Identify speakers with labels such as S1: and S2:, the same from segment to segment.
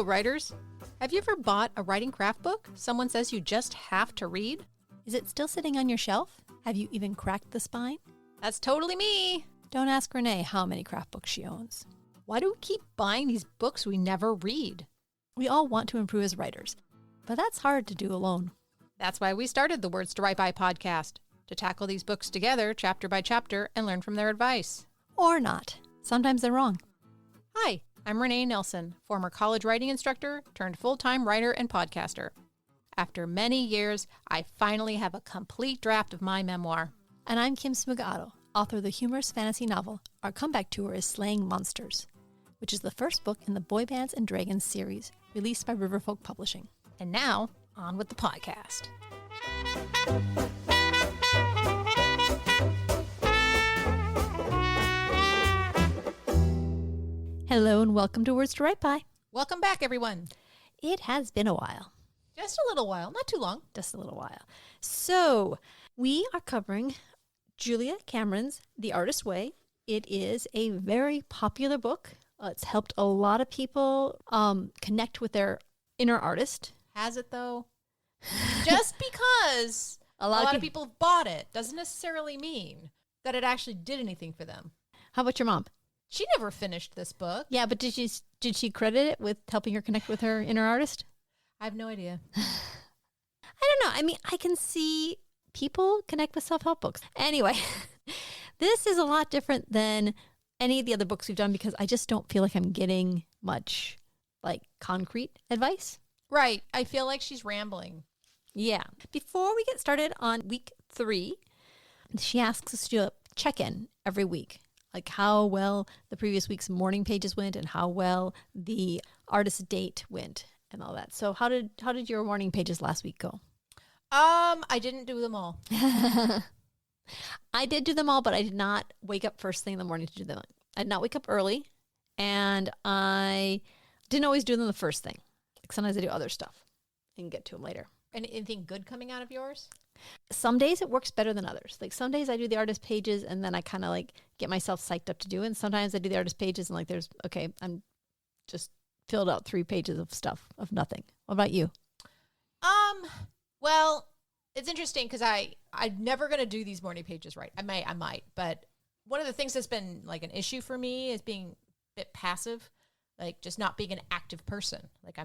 S1: Hello, writers. Have you ever bought a writing craft book someone says you just have to read?
S2: Is it still sitting on your shelf? Have you even cracked the spine?
S1: That's totally me.
S2: Don't ask Renee how many craft books she owns.
S1: Why do we keep buying these books we never read?
S2: We all want to improve as writers, but that's hard to do alone.
S1: That's why we started the Words to Write By podcast, to tackle these books together, chapter by chapter, and learn from their advice.
S2: Or not. Sometimes they're wrong.
S1: Hi, I'm Renee Nelson, former college writing instructor turned full-time writer and podcaster. After many years, I finally have a complete draft of my memoir.
S2: And I'm Kim Smigado, author of the humorous fantasy novel Our Comeback Tour is Slaying Monsters, which is the first book in the Boy Bands and Dragons series, released by Riverfolk Publishing.
S1: And now, on with the podcast.
S2: Hello and welcome to Words to Write By.
S1: Welcome back, everyone.
S2: It has been a while.
S1: Just a little while, not too long.
S2: Just a little while. So, we are covering Julia Cameron's The Artist's Way. It is a very popular book. It's helped a lot of people connect with their inner artist.
S1: Has it, though? Just because a lot of people have bought it doesn't necessarily mean that it actually did anything for them.
S2: How about your mom?
S1: She never finished this book.
S2: Yeah, but did she credit it with helping her connect with her inner artist?
S1: I have no idea.
S2: I don't know. I mean, I can see people connect with self-help books. Anyway, this is a lot different than any of the other books we've done because I just don't feel like I'm getting much like concrete advice.
S1: Right. I feel like she's rambling.
S2: Yeah. Before we get started on week 3, she asks us to do a check-in every week, like how well the previous week's morning pages went and how well the artist date went and all that. So how did your morning pages last week go?
S1: I didn't do them all.
S2: I did do them all, but I did not wake up first thing in the morning to do them. I did not wake up early, and I didn't always do them the first thing. Like sometimes I do other stuff and get to them later.
S1: Anything good coming out of yours?
S2: Some days it works better than others. Like some days I do the artist pages and then I kind of like get myself psyched up to do it. And sometimes I do the artist pages and like I'm just filled out 3 pages of stuff of nothing. What about you?
S1: Well, it's interesting because I'm never going to do these morning pages right. I might, but one of the things that's been like an issue for me is being a bit passive, like just not being an active person. Like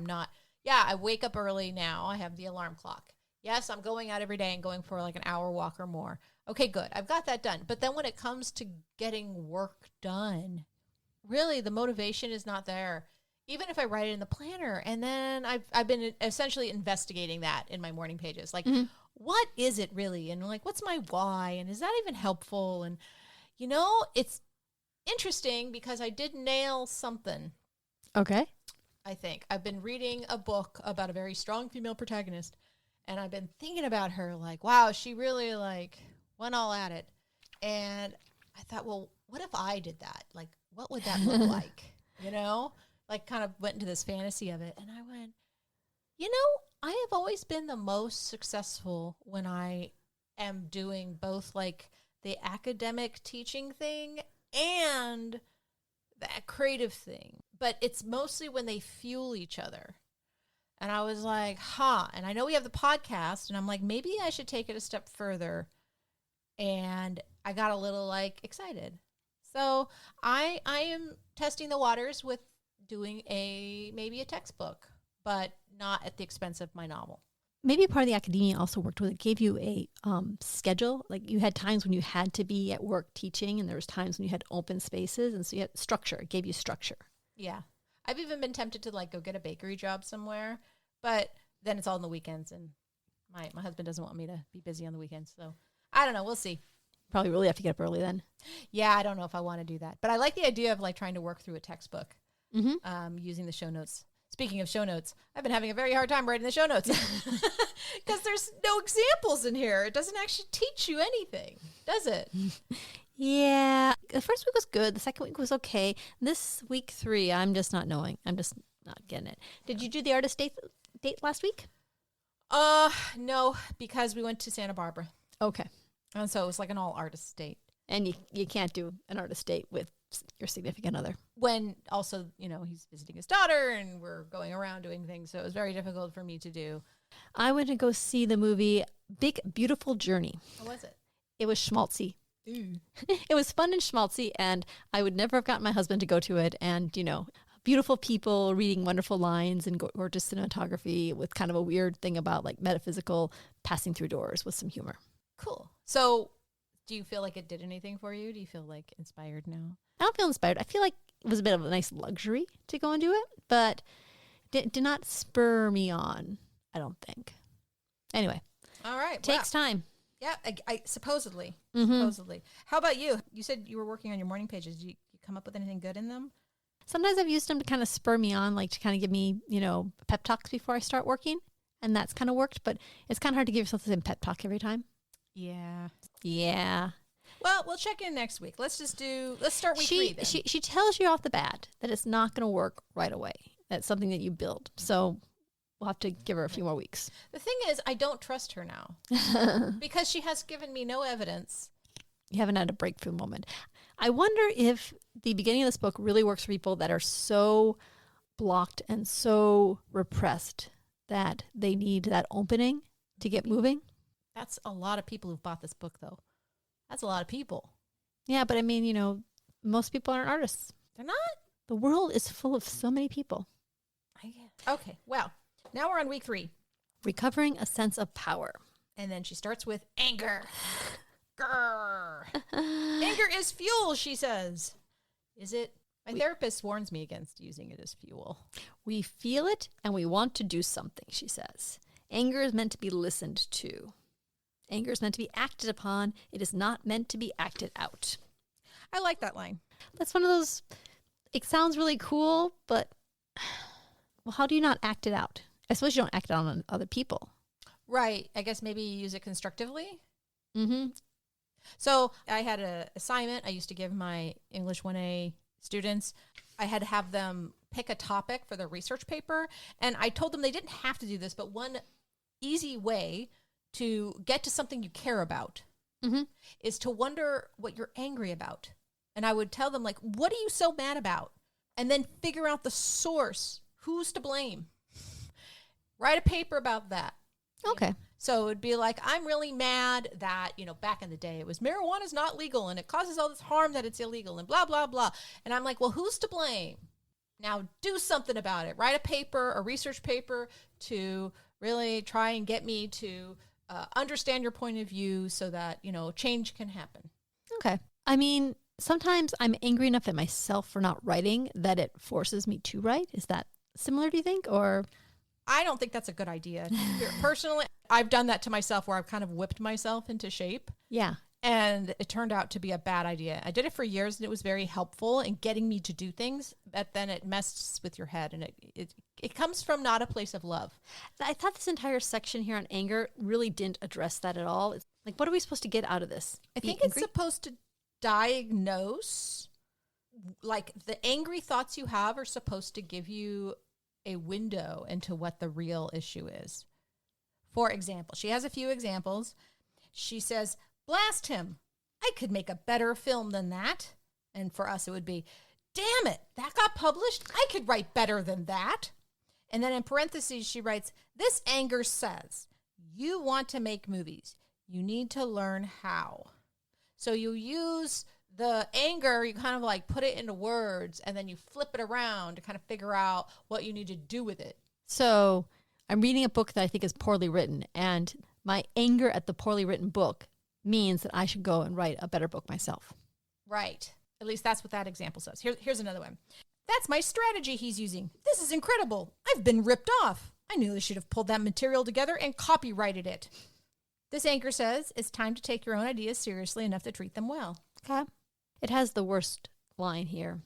S1: I wake up early now. I have the alarm clock. Yes, I'm going out every day and going for like an hour walk or more. Okay, good. I've got that done. But then when it comes to getting work done, really the motivation is not there. Even if I write it in the planner, and then I've been essentially investigating that in my morning pages. Like, What is it really? And like, what's my why? And is that even helpful? And, it's interesting because I did nail something.
S2: Okay.
S1: I think. I've been reading a book about a very strong female protagonist, and I've been thinking about her like, wow, she really like went all at it. And I thought, well, what if I did that? Like, what would that look like? Like kind of went into this fantasy of it. And I went, I have always been the most successful when I am doing both like the academic teaching thing and that creative thing. But it's mostly when they fuel each other. And I was like, and I know we have the podcast, and I'm like, maybe I should take it a step further. And I got a little like excited. So I am testing the waters with doing maybe a textbook, but not at the expense of my novel.
S2: Maybe part of the academia also worked with it. Gave you a schedule. Like you had times when you had to be at work teaching, and there was times when you had open spaces, and so you had structure. It gave you structure.
S1: Yeah. I've even been tempted to like go get a bakery job somewhere, but then it's all on the weekends, and my husband doesn't want me to be busy on the weekends. So I don't know. We'll see.
S2: Probably really have to get up early then.
S1: Yeah, I don't know if I want to do that, but I like the idea of like trying to work through a textbook using the show notes. Speaking of show notes, I've been having a very hard time writing the show notes because there's no examples in here. It doesn't actually teach you anything, does it?
S2: Yeah. The first week was good. The second week was okay. This week 3, I'm just not knowing. I'm just not getting it. Did you do the artist date last week?
S1: No, because we went to Santa Barbara.
S2: Okay.
S1: And so it was like an all artist date.
S2: And you can't do an artist date with your significant other.
S1: When also, he's visiting his daughter and we're going around doing things. So it was very difficult for me to do.
S2: I went to go see the movie Big Beautiful Journey.
S1: How was it?
S2: It was schmaltzy.
S1: Ooh.
S2: It was fun and schmaltzy, and I would never have gotten my husband to go to it. And, beautiful people reading wonderful lines and gorgeous cinematography with kind of a weird thing about like metaphysical passing through doors with some humor.
S1: Cool. So do you feel like it did anything for you? Do you feel like inspired now?
S2: I don't feel inspired. I feel like it was a bit of a nice luxury to go and do it, but did not spur me on, I don't think. Anyway.
S1: All right.
S2: Takes time.
S1: Yeah, I supposedly.
S2: Mm-hmm.
S1: Supposedly. How about you? You said you were working on your morning pages. Did you come up with anything good in them?
S2: Sometimes I've used them to kind of spur me on, like to kind of give me, pep talks before I start working. And that's kind of worked, but it's kind of hard to give yourself the same pep talk every time.
S1: Yeah.
S2: Yeah.
S1: Well, we'll check in next week. Let's start week 3 then.
S2: She tells you off the bat that it's not going to work right away. That's something that you build. So we'll have to give her a few more weeks.
S1: The thing is, I don't trust her now because she has given me no evidence.
S2: You haven't had a breakthrough moment. I wonder if the beginning of this book really works for people that are so blocked and so repressed that they need that opening to get moving.
S1: That's a lot of people who've bought this book, though. That's a lot of people.
S2: Yeah, but I mean, most people aren't artists.
S1: They're not?
S2: The world is full of so many people.
S1: I guess. Okay, well, now we're on week 3.
S2: Recovering a sense of power.
S1: And then she starts with anger. Grr. Anger is fuel, she says. Is it? My therapist warns me against using it as fuel.
S2: We feel it and we want to do something, she says. Anger is meant to be listened to. Anger is meant to be acted upon. It is not meant to be acted out.
S1: I like that line.
S2: That's one of those, it sounds really cool, but, well, how do you not act it out? I suppose you don't act it out on other people.
S1: Right. I guess maybe you use it constructively.
S2: Mm-hmm.
S1: So I had an assignment I used to give my English 1A students. I had to have them pick a topic for their research paper. And I told them they didn't have to do this, but one easy way to get to something you care about is to wonder what you're angry about. And I would tell them, like, what are you so mad about? And then figure out the source. Who's to blame? Write a paper about that.
S2: Okay.
S1: So it would be like, I'm really mad that, back in the day it was marijuana is not legal and it causes all this harm that it's illegal and blah, blah, blah. And I'm like, well, who's to blame? Now do something about it. Write a paper, a research paper to really try and get me to understand your point of view so that, change can happen.
S2: Okay. I mean, sometimes I'm angry enough at myself for not writing that it forces me to write. Is that similar, do you think? Or
S1: I don't think that's a good idea. Personally, I've done that to myself where I've kind of whipped myself into shape.
S2: Yeah.
S1: And it turned out to be a bad idea. I did it for years and it was very helpful in getting me to do things, but then it messes with your head and it comes from not a place of love.
S2: I thought this entire section here on anger really didn't address that at all. It's like, what are we supposed to get out of this?
S1: I think it's supposed to diagnose, like the angry thoughts you have are supposed to give you a window into what the real issue is. For example, she has a few examples. She says, blast him. I could make a better film than that. And for us, it would be, damn it, that got published? I could write better than that. And then in parentheses, she writes, this anger says, you want to make movies. You need to learn how. So you use the anger, you kind of like put it into words and then you flip it around to kind of figure out what you need to do with it.
S2: So I'm reading a book that I think is poorly written, and my anger at the poorly written book means that I should go and write a better book myself.
S1: Right. At least that's what that example says. Here's another one. That's my strategy he's using. This is incredible. I've been ripped off. I knew I should have pulled that material together and copyrighted it. This anchor says it's time to take your own ideas seriously enough to treat them well.
S2: Okay. It has the worst line here.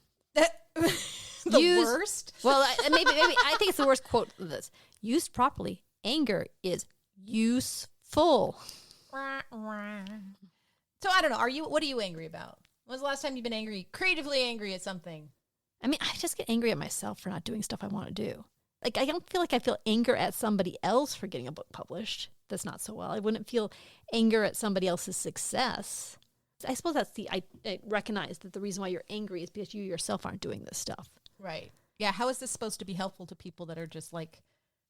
S1: Worst?
S2: Well, maybe I think it's the worst quote of this. Used properly, anger is useful.
S1: So I don't know. What are you angry about? When was the last time you've been angry, creatively angry at something?
S2: I mean, I just get angry at myself for not doing stuff I want to do. Like, I don't feel like I feel anger at somebody else for getting a book published that's not so well. I wouldn't feel anger at somebody else's success. I suppose that's I recognize that the reason why you're angry is because you yourself aren't doing this stuff.
S1: Right. Yeah. How is this supposed to be helpful to people that are just like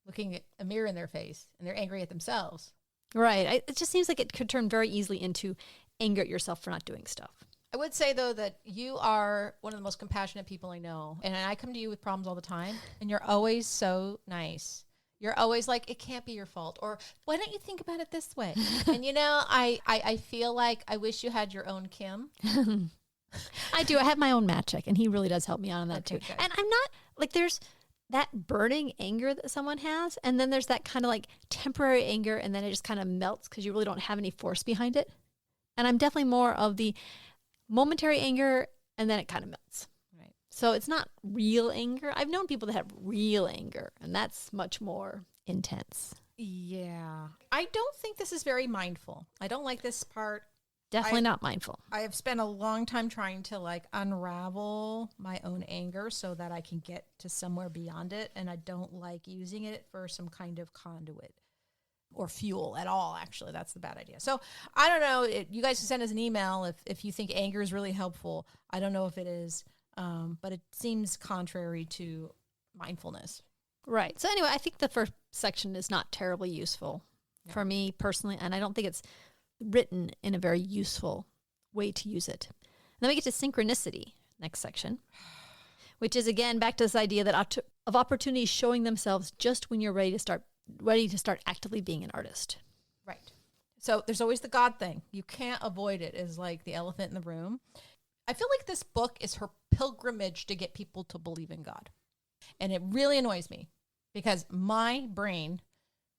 S1: looking at a mirror in their face and they're angry at themselves?
S2: Right. It just seems like it could turn very easily into anger at yourself for not doing stuff.
S1: I would say, though, that you are one of the most compassionate people I know. And I come to you with problems all the time, and you're always so nice. You're always like, it can't be your fault. Or why don't you think about it this way? And, I feel like I wish you had your own Kim.
S2: I do. I have my own Matt Chick, and he really does help me out on that too.
S1: Good.
S2: And I'm not, like, there's that burning anger that someone has, and then there's that kind of like temporary anger, and then it just kind of melts because you really don't have any force behind it. And I'm definitely more of the momentary anger, and then it kind of melts.
S1: Right.
S2: So it's not real anger. I've known people that have real anger, and that's much more intense.
S1: Yeah. I don't think this is very mindful. I don't like this part.
S2: Definitely not mindful.
S1: I have spent a long time trying to like unravel my own anger so that I can get to somewhere beyond it. And I don't like using it for some kind of conduit or fuel at all. Actually, that's the bad idea. So I don't know. You guys can send us an email if you think anger is really helpful. I don't know if it is, but it seems contrary to mindfulness.
S2: Right. So anyway, I think the first section is not terribly useful for me personally, and I don't think it's written in a very useful way to use it. And then we get to synchronicity, next section, which is again back to this idea that of opportunities showing themselves just when you're ready to start actively being an artist.
S1: Right. So there's always the God thing. You can't avoid it. Is like the elephant in the room. I feel like this book is her pilgrimage to get people to believe in God. And it really annoys me because my brain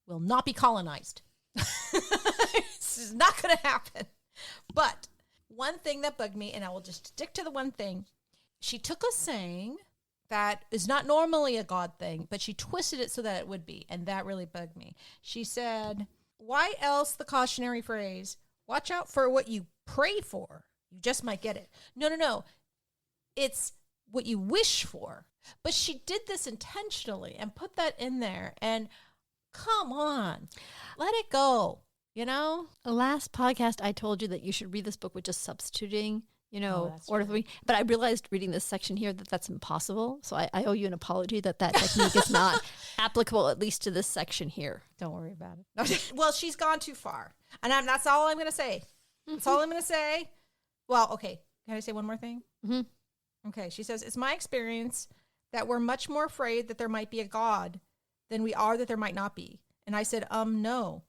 S1: will not be colonized. This is not going to happen. But one thing that bugged me, and I will just stick to the one thing, she took a saying that is not normally a God thing, but she twisted it so that it would be, and that really bugged me. She said, why else the cautionary phrase, watch out for what you pray for. You just might get it. No. It's what you wish for. But she did this intentionally and put that in there, and come on, let it go. The
S2: last podcast I told you that you should read this book with just substituting, order
S1: true.
S2: but I realized reading this section here that that's impossible. So I owe you an apology that technique is not applicable, at least to this section here.
S1: Don't worry about it. Well, she's gone too far. And that's all I'm going to say. That's all I'm going to say. Well, okay. Can I say one more thing?
S2: Mm-hmm.
S1: Okay. She says, it's my experience that we're much more afraid that there might be a God than we are that there might not be. And I said, no.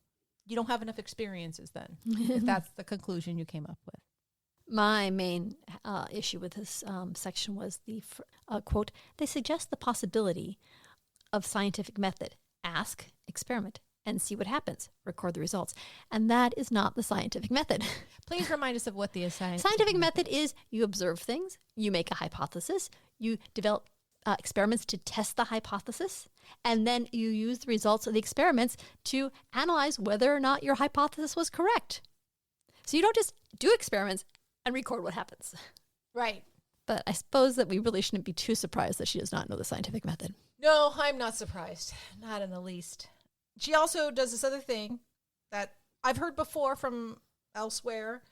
S1: You don't have enough experiences then, if that's the conclusion you came up with.
S2: My main issue with this section was the quote, they suggest the possibility of scientific method. Ask, experiment, and see what happens. Record the results. And that is not the scientific method.
S1: Please remind us of what the
S2: scientific method is. You observe things, you make a hypothesis, you develop experiments to test the hypothesis, and then you use the results of the experiments to analyze whether or not your hypothesis was correct. So you don't just do experiments and record what happens.
S1: Right.
S2: But I suppose that we really shouldn't be too surprised that she does not know the scientific method.
S1: No, I'm not surprised. Not in the least. She also does this other thing that I've heard before from elsewhere.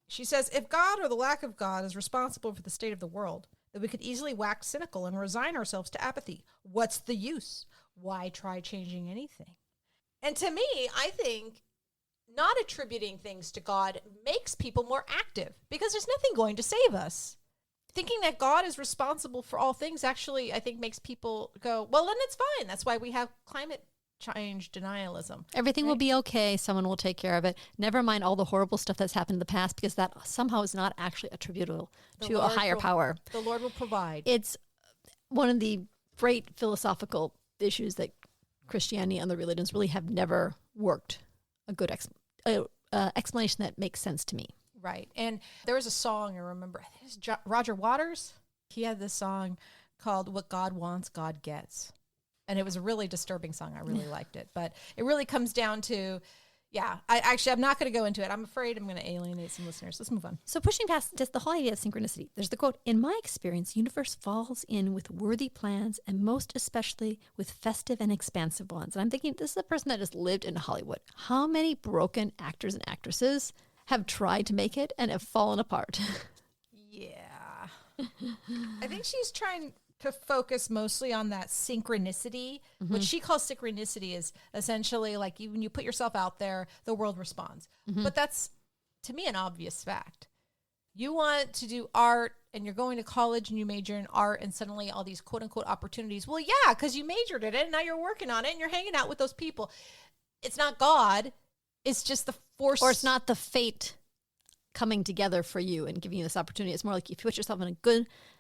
S1: She says, if God or the lack of God is responsible for the state of the world, that we could easily wax cynical and resign ourselves to apathy. What's the use? Why try changing anything? And to me, I think not attributing things to God makes people more active because there's nothing going to save us. Thinking that God is responsible for all things actually, I think, makes people go, well, then it's fine. That's why we have climate change denialism.
S2: Everything will be okay. Someone will take care of it. Never mind all the horrible stuff that's happened in the past, because that somehow is not actually attributable to a higher power.
S1: The Lord will provide.
S2: It's one of the great philosophical issues that Christianity and the religions really have never worked a good explanation that makes sense to me.
S1: Right. And there was a song, I remember, I think it was Roger Waters. He had this song called What God Wants, God Gets. And it was a really disturbing song. I really liked it. But it really comes down to, I'm not going to go into it. I'm afraid I'm going to alienate some listeners. Let's move on.
S2: So pushing past just the whole idea of synchronicity, there's the quote, in my experience, the universe falls in with worthy plans and most especially with festive and expansive ones. And I'm thinking, this is a person that just lived in Hollywood. How many broken actors and actresses have tried to make it and have fallen apart.
S1: Yeah. I think she's trying to focus mostly on that synchronicity. What she calls synchronicity is essentially like when you put yourself out there, the world responds. But that's, to me, an obvious fact. You want to do art and you're going to college and you major in art and suddenly all these quote unquote opportunities. Well, yeah, because you majored in it and now you're working on it and you're hanging out with those people. It's not God. It's just the force.
S2: Or it's not the fate coming together for you and giving you this opportunity. It's more like if you put yourself in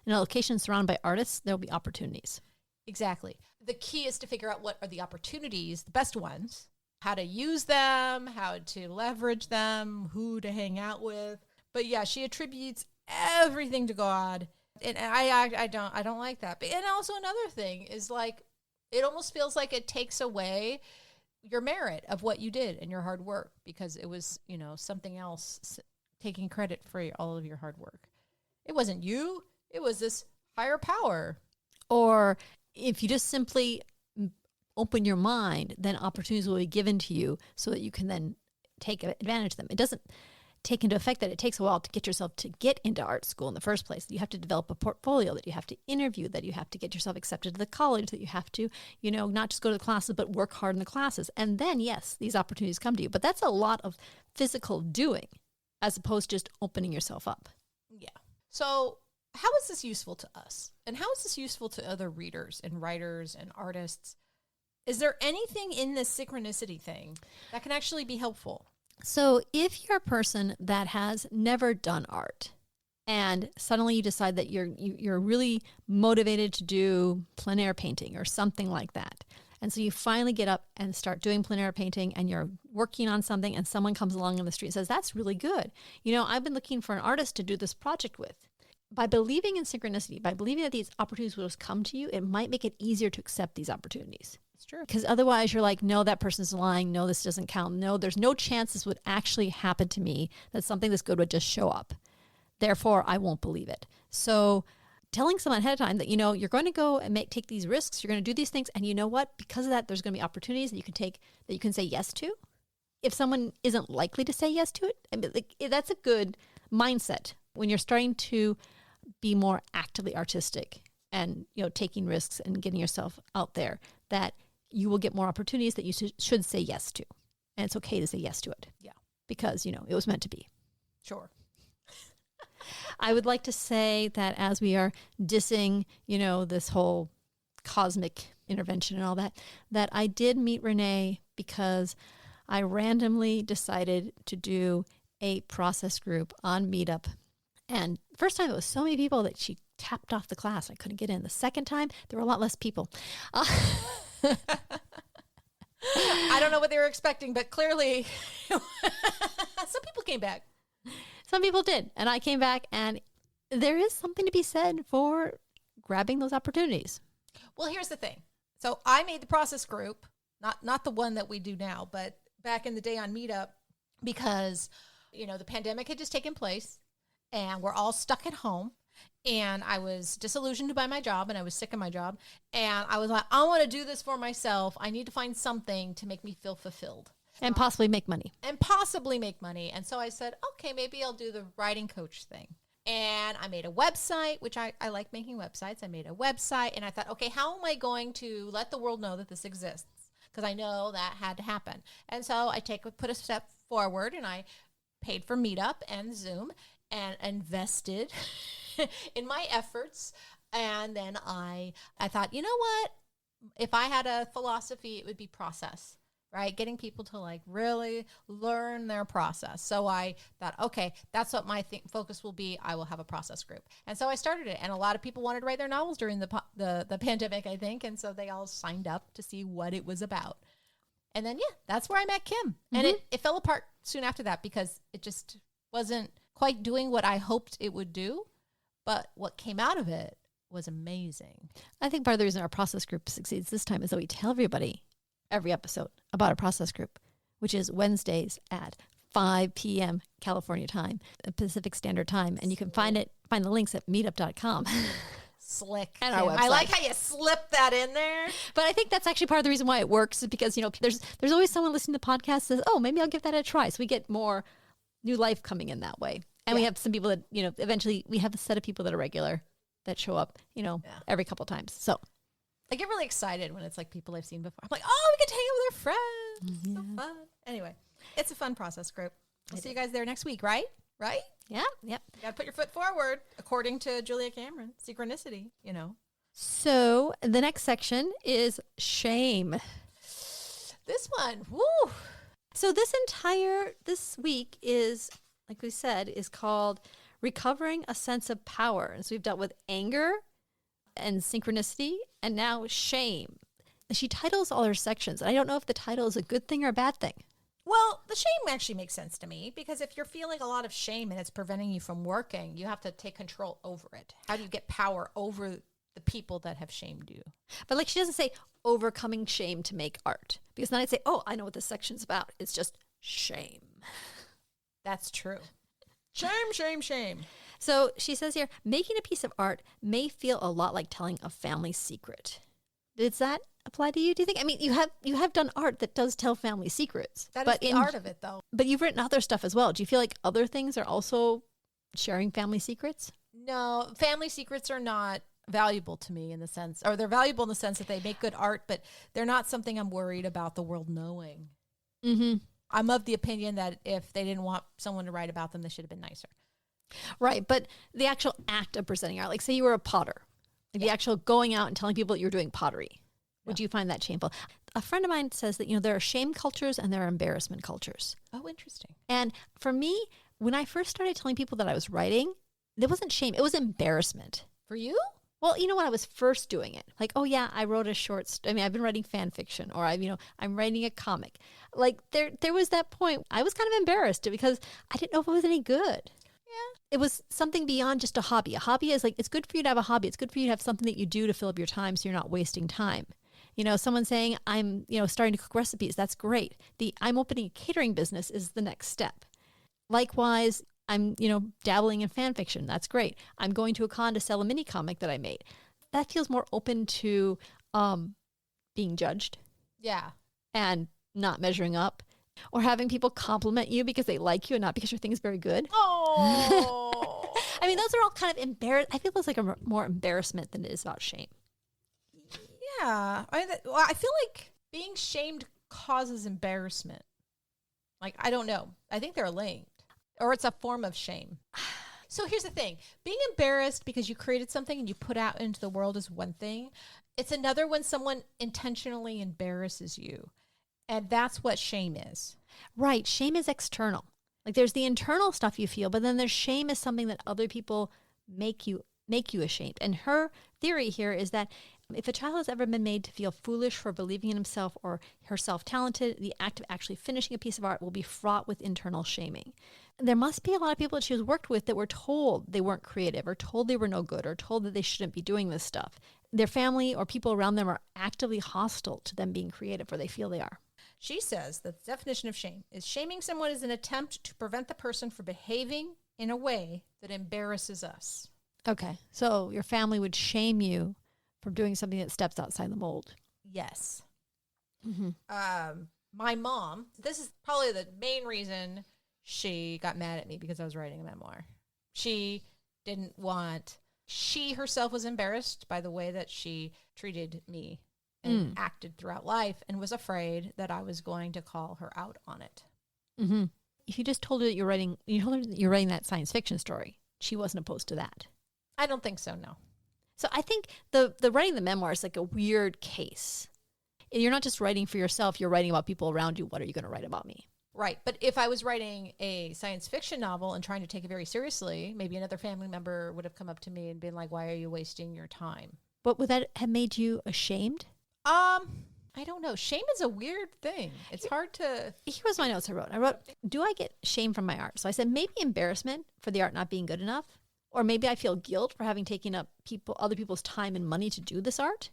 S2: a location surrounded by artists, there'll be opportunities.
S1: Exactly. The key is to figure out what are the opportunities, the best ones, how to use them, how to leverage them, who to hang out with. But yeah, she attributes everything to God, and I don't like that. But and also another thing is like it almost feels like it takes away your merit of what you did and your hard work because it was something else taking credit for all of your hard work. It wasn't you; it was this higher power.
S2: Or if you just simply open your mind, then opportunities will be given to you so that you can then take advantage of them. It doesn't take into effect that it takes a while to get yourself to get into art school in the first place. You have to develop a portfolio, that you have to interview, that you have to get yourself accepted to the college, that you have to, not just go to the classes, but work hard in the classes. And then, yes, these opportunities come to you. But that's a lot of physical doing as opposed to just opening yourself up.
S1: Yeah. So how is this useful to us? And how is this useful to other readers and writers and artists? Is there anything in this synchronicity thing that can actually be helpful?
S2: So if you're a person that has never done art and suddenly you decide that you're really motivated to do plein air painting or something like that, and so you finally get up and start doing plein air painting and you're working on something and someone comes along in the street and says, that's really good. I've been looking for an artist to do this project with. By believing in synchronicity, by believing that these opportunities will just come to you, it might make it easier to accept these opportunities.
S1: It's true.
S2: Because otherwise you're like, no, that person's lying. No, this doesn't count. No, there's no chance this would actually happen to me, that something this good would just show up. Therefore, I won't believe it. So telling someone ahead of time that, you're going to go and take these risks, you're going to do these things, and you know what? Because of that, there's going to be opportunities that you can take, that you can say yes to. If someone isn't likely to say yes to it, that's a good mindset when you're starting to be more actively artistic and, taking risks and getting yourself out there, that you will get more opportunities that you should say yes to. And it's okay to say yes to it.
S1: Yeah.
S2: Because, it was meant to be.
S1: Sure.
S2: I would like to say that as we are dissing, this whole cosmic intervention and all that, that I did meet Renee because I randomly decided to do a process group on Meetup. And first time it was so many people that she tapped off the class. I couldn't get in. The second time, there were a lot less people.
S1: I don't know what they were expecting, but clearly some people came back.
S2: Some people did. And I came back, and there is something to be said for grabbing those opportunities.
S1: Well, here's the thing. So I made the process group, not the one that we do now, but back in the day on Meetup, because, the pandemic had just taken place and we're all stuck at home. And I was disillusioned by my job and I was sick of my job. And I was like, I want to do this for myself. I need to find something to make me feel fulfilled.
S2: And possibly make money.
S1: And so I said, okay, maybe I'll do the writing coach thing. And I made a website, which I like making websites. I made a website and I thought, okay, how am I going to let the world know that this exists? Because I know that had to happen. And so I put a step forward and I paid for Meetup and Zoom and invested in my efforts. And then I thought, you know what? If I had a philosophy, it would be process, right? Getting people to really learn their process. So I thought, okay, that's what my focus will be. I will have a process group. And so I started it. And a lot of people wanted to write their novels during the pandemic, I think. And so they all signed up to see what it was about. And then, yeah, that's where I met Kim. And it fell apart soon after that because it just wasn't quite doing what I hoped it would do. But what came out of it was amazing.
S2: I think part of the reason our process group succeeds this time is that we tell everybody every episode about our process group, which is Wednesdays at 5 p.m. California time, Pacific Standard Time. And you can find the links at meetup.com.
S1: Slick.
S2: And our website.
S1: I like how you slip that in there.
S2: But I think that's actually part of the reason why it works is because, there's always someone listening to podcasts that says, oh, maybe I'll give that a try. So we get more new life coming in that way. And we have some people that, eventually we have a set of people that are regular that show up, every couple times. So
S1: I get really excited when it's like people I've seen before. I'm like, oh, we get to hang out with our friends. Yeah. So fun. Anyway, it's a fun process group. We'll see you guys there next week, right? Right?
S2: Yeah. Yep.
S1: You got to put your foot forward, according to Julia Cameron. Synchronicity,
S2: So the next section is shame.
S1: This one, woo.
S2: So this week is, like we said, is called Recovering a Sense of Power. And so we've dealt with anger and synchronicity and now shame. She titles all her sections. And I don't know if the title is a good thing or a bad thing.
S1: Well, the shame actually makes sense to me because if you're feeling a lot of shame and it's preventing you from working, you have to take control over it. How do you get power over the people that have shamed you?
S2: But like she doesn't say overcoming shame to make art. Because then I'd say, oh, I know what this section's about. It's just shame.
S1: That's true. Shame, shame, shame.
S2: So she says here, making a piece of art may feel a lot like telling a family secret. Does that apply to you? Do you think? I mean, you have done art that does tell family secrets.
S1: That is the art of it, though.
S2: But you've written other stuff as well. Do you feel like other things are also sharing family secrets?
S1: No, family secrets are not valuable to me in the sense, or they're valuable in the sense that they make good art, but they're not something I'm worried about the world knowing.
S2: Mm-hmm.
S1: I'm of the opinion that if they didn't want someone to write about them, they should have been nicer.
S2: Right, but the actual act of presenting art, like say you were a potter, like the actual going out and telling people that you're doing pottery, would you find that shameful? A friend of mine says that, there are shame cultures and there are embarrassment cultures.
S1: Oh, interesting.
S2: And for me, when I first started telling people that I was writing, there wasn't shame, it was embarrassment.
S1: For you?
S2: Well, when I was first doing it, like, oh yeah, I wrote a I've been writing fan fiction, or I'm writing a comic. Like there was that point, I was kind of embarrassed because I didn't know if it was any good.
S1: Yeah.
S2: It was something beyond just a hobby. A hobby is like, it's good for you to have a hobby. It's good for you to have something that you do to fill up your time so you're not wasting time. Someone saying, I'm, starting to cook recipes. That's great. I'm opening a catering business is the next step. Likewise, I'm, dabbling in fan fiction. That's great. I'm going to a con to sell a mini comic that I made. That feels more open to being judged.
S1: Yeah.
S2: And not measuring up. Or having people compliment you because they like you and not because your thing is very good.
S1: Oh.
S2: I mean, those are all kind of I feel it's like more embarrassment than it is about shame.
S1: Yeah. I feel like being shamed causes embarrassment. Like, I don't know. I think they're linked. Or it's a form of shame. So here's the thing. Being embarrassed because you created something and you put out into the world is one thing. It's another when someone intentionally embarrasses you. And that's what shame is.
S2: Right. Shame is external. Like there's the internal stuff you feel, but then there's shame is something that other people make you ashamed. And her theory here is that if a child has ever been made to feel foolish for believing in himself or herself talented, the act of actually finishing a piece of art will be fraught with internal shaming. There must be a lot of people that she has worked with that were told they weren't creative or told they were no good or told that they shouldn't be doing this stuff. Their family or people around them are actively hostile to them being creative, or they feel they are.
S1: She says that the definition of shame is shaming someone is an attempt to prevent the person from behaving in a way that embarrasses us.
S2: Okay. So your family would shame you for doing something that steps outside the mold.
S1: Yes.
S2: Mm-hmm.
S1: My mom, this is probably the main reason she got mad at me because I was writing a memoir. She herself was embarrassed by the way that she treated me and acted throughout life and was afraid that I was going to call her out on it.
S2: Mm-hmm. If you just told her that you're writing that science fiction story, she wasn't opposed to that.
S1: I don't think so, no.
S2: So I think the writing the memoir is like a weird case. You're not just writing for yourself, you're writing about people around you. What are you going to write about me?
S1: Right. But if I was writing a science fiction novel and trying to take it very seriously, maybe another family member would have come up to me and been like, why are you wasting your time?
S2: But would that have made you ashamed?
S1: I don't know. Shame is a weird thing. It's hard to...
S2: Here's my notes I wrote, do I get shame from my art? So I said, maybe embarrassment for the art not being good enough. Or maybe I feel guilt for having taken up other people's time and money to do this art.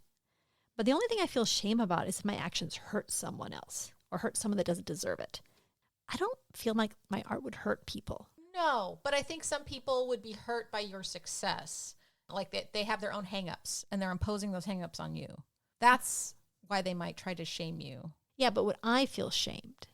S2: But the only thing I feel shame about is if my actions hurt someone else or hurt someone that doesn't deserve it. I don't feel like my art would hurt people.
S1: No, but I think some people would be hurt by your success. Like they have their own hang-ups and they're imposing those hang-ups on you. That's why they might try to shame you.
S2: Yeah, but would I feel shamed?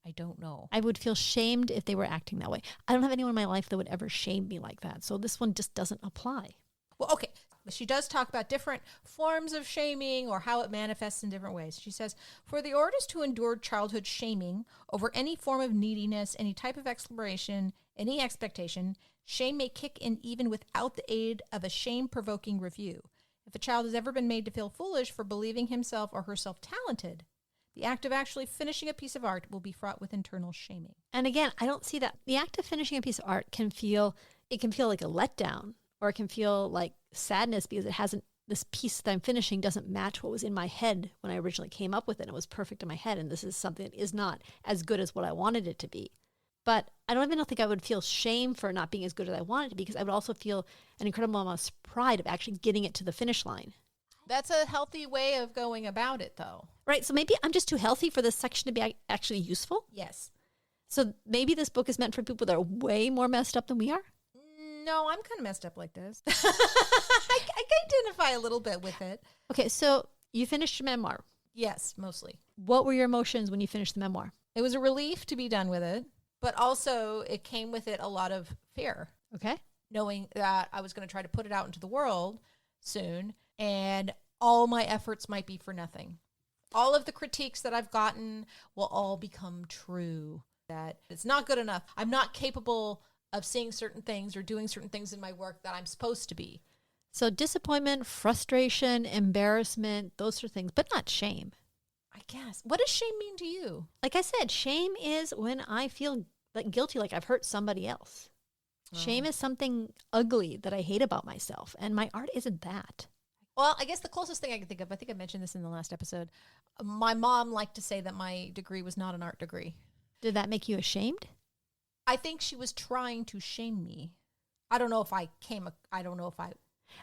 S1: I don't know.
S2: I would feel shamed if they were acting that way. I don't have anyone in my life that would ever shame me like that. So this one just doesn't apply.
S1: Well, okay. She does talk about different forms of shaming or how it manifests in different ways. She says, for the artist who endured childhood shaming over any form of neediness, any type of exploration, any expectation, shame may kick in even without the aid of a shame-provoking review. If a child has ever been made to feel foolish for believing himself or herself talented, the act of actually finishing a piece of art will be fraught with internal shaming.
S2: And again, I don't see that. The act of finishing a piece of art can feel like a letdown, or it can feel like sadness because this piece that I'm finishing doesn't match what was in my head when I originally came up with it. It was perfect in my head, and this is something that is not as good as what I wanted it to be. But I don't even think I would feel shame for not being as good as I wanted it to be, because I would also feel an incredible amount of pride of actually getting it to the finish line.
S1: That's a healthy way of going about it, though.
S2: Right, so maybe I'm just too healthy for this section to be actually useful.
S1: Yes.
S2: So maybe this book is meant for people that are way more messed up than we are.
S1: No, I'm kind of messed up like this. I can identify a little bit with it.
S2: Okay, so you finished your memoir.
S1: Yes, mostly.
S2: What were your emotions when you finished the memoir?
S1: It was a relief to be done with it, but also it came with it a lot of fear.
S2: Okay.
S1: Knowing that I was going to try to put it out into the world soon, and all my efforts might be for nothing. All of the critiques that I've gotten will all become true. That it's not good enough. I'm not capable of seeing certain things or doing certain things in my work that I'm supposed to be.
S2: So disappointment, frustration, embarrassment, those sort of things, but not shame.
S1: I guess. What does shame mean to you?
S2: Like I said, shame is when I feel like guilty, like I've hurt somebody else. Oh. Shame is something ugly that I hate about myself, and my art isn't that.
S1: Well, I guess the closest thing I can think of, I think I mentioned this in the last episode, my mom liked to say that my degree was not an art degree.
S2: Did that make you ashamed?
S1: I think she was trying to shame me. I don't know if I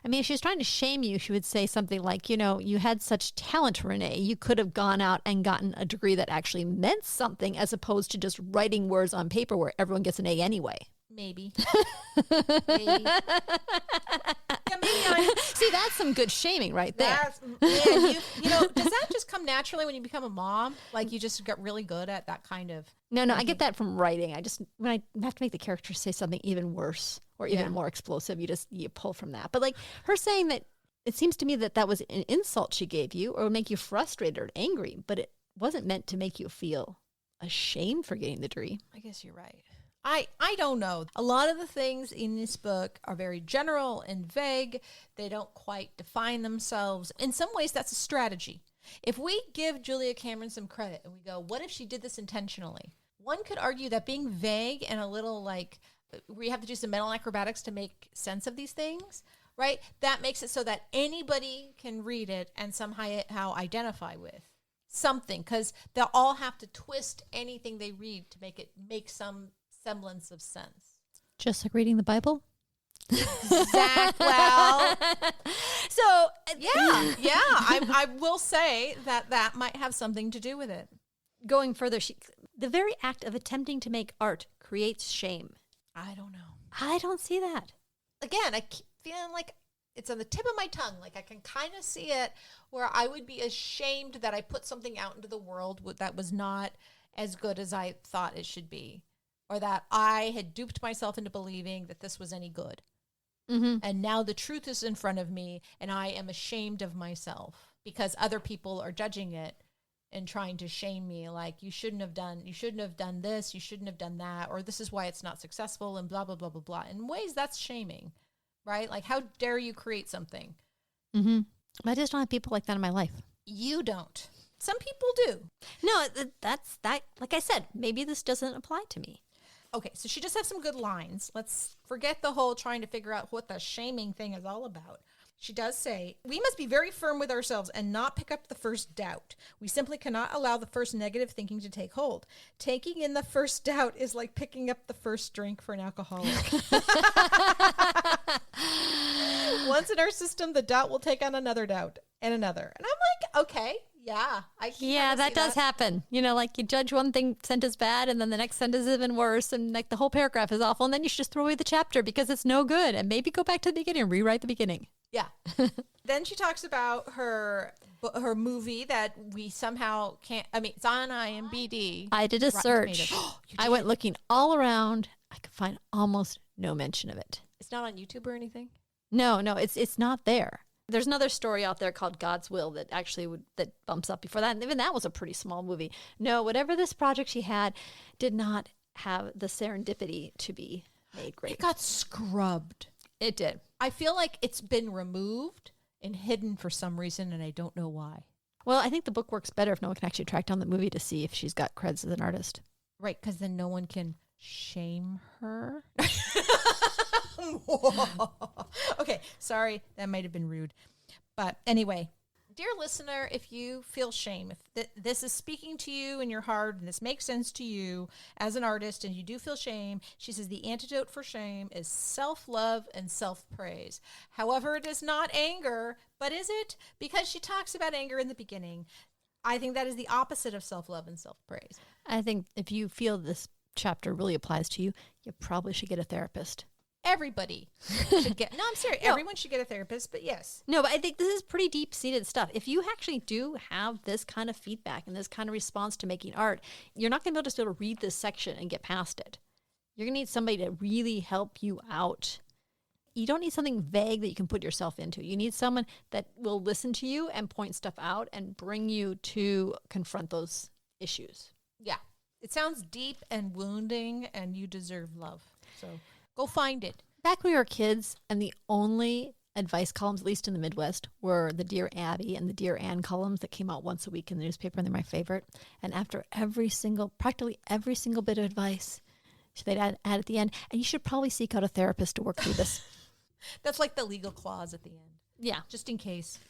S2: mean, if she was trying to shame you, she would say something like, you had such talent, Renee. You could have gone out and gotten a degree that actually meant something as opposed to just writing words on paper where everyone gets an A anyway.
S1: Maybe. Maybe. Yeah, maybe
S2: See, that's some good shaming right there.
S1: Does that just come naturally when you become a mom? Like you just got really good at that kind of...
S2: No, I get that from writing. When I have to make the characters say something even worse or even more explosive, you pull from that. But like her saying that, it seems to me that was an insult she gave you or would make you frustrated or angry, but it wasn't meant to make you feel ashamed for getting the degree.
S1: I guess you're right. I don't know. A lot of the things in this book are very general and vague. They don't quite define themselves. In some ways, that's a strategy. If we give Julia Cameron some credit and we go, what if she did this intentionally? One could argue that being vague and a little like, we have to do some mental acrobatics to make sense of these things, right? That makes it so that anybody can read it and somehow identify with something, because they'll all have to twist anything they read to make some semblance of sense.
S2: Just like reading the Bible?
S1: Exactly. Well, so yeah. I will say that might have something to do with it.
S2: Going further, the very act of attempting to make art creates shame.
S1: I don't know.
S2: I don't see that.
S1: Again, I keep feeling like it's on the tip of my tongue. Like I can kind of see it where I would be ashamed that I put something out into the world that was not as good as I thought it should be. Or that I had duped myself into believing that this was any good. Mm-hmm. And now the truth is in front of me and I am ashamed of myself because other people are judging it and trying to shame me. Like, you shouldn't have done this, you shouldn't have done that, or this is why it's not successful and blah, blah, blah, blah, blah. In ways, that's shaming, right? Like, how dare you create something?
S2: Mm-hmm. I just don't have people like that in my life.
S1: You don't. Some people do.
S2: No, that's that. Like I said, maybe this doesn't apply to me.
S1: Okay, so she just has some good lines. Let's forget the whole trying to figure out what the shaming thing is all about. She does say, we must be very firm with ourselves and not pick up the first doubt. We simply cannot allow the first negative thinking to take hold. Taking in the first doubt is like picking up the first drink for an alcoholic. Once in our system, the doubt will take on another doubt and another. And I'm like, okay. Yeah,
S2: that does happen. Like you judge one sentence bad and then the next sentence is even worse and like the whole paragraph is awful and then you should just throw away the chapter because it's no good and maybe go back to the beginning and rewrite the beginning.
S1: Yeah. Then she talks about her her movie that we somehow can't. I mean, it's on IMDb.
S2: I did a
S1: Rotten
S2: search.
S1: Tomatoes. You
S2: I
S1: did?
S2: went looking all around. I could find almost no mention of it.
S1: It's not on YouTube or anything.
S2: No, it's not there. There's another story out there called God's Will that that bumps up before that. And even that was a pretty small movie. No, whatever this project she had did not have the serendipity to be made great.
S1: It got scrubbed.
S2: It did.
S1: I feel like it's been removed and hidden for some reason, and I don't know why.
S2: Well, I think the book works better if no one can actually track down the movie to see if she's got creds as an artist.
S1: Right, because then no one can shame her. Okay, sorry, that might have been rude. But anyway, dear listener, if you feel shame, if this is speaking to you in your heart and this makes sense to you as an artist and you do feel shame, she says the antidote for shame is self-love and self-praise. However, it is not anger, but is it? Because she talks about anger in the beginning. I think that is the opposite of self-love and self-praise.
S2: I think if you feel this chapter really applies to you, you probably should get a therapist.
S1: Everybody should get, no, I'm serious.
S2: No.
S1: Everyone should get a therapist, but yes.
S2: No, but I think this is pretty deep-seated stuff. If you actually do have this kind of feedback and this kind of response to making art, you're not going to be able to read this section and get past it. You're going to need somebody to really help you out. You don't need something vague that you can put yourself into. You need someone that will listen to you and point stuff out and bring you to confront those issues.
S1: Yeah. It sounds deep and wounding, and you deserve love. So go find it.
S2: Back when we were kids, and the only advice columns, at least in the Midwest, were the Dear Abby and the Dear Ann columns that came out once a week in the newspaper, and they're my favorite. And after practically every single bit of advice, they'd add at the end, and you should probably seek out a therapist to work through this.
S1: That's like the legal clause at the end,
S2: Yeah.
S1: just in case.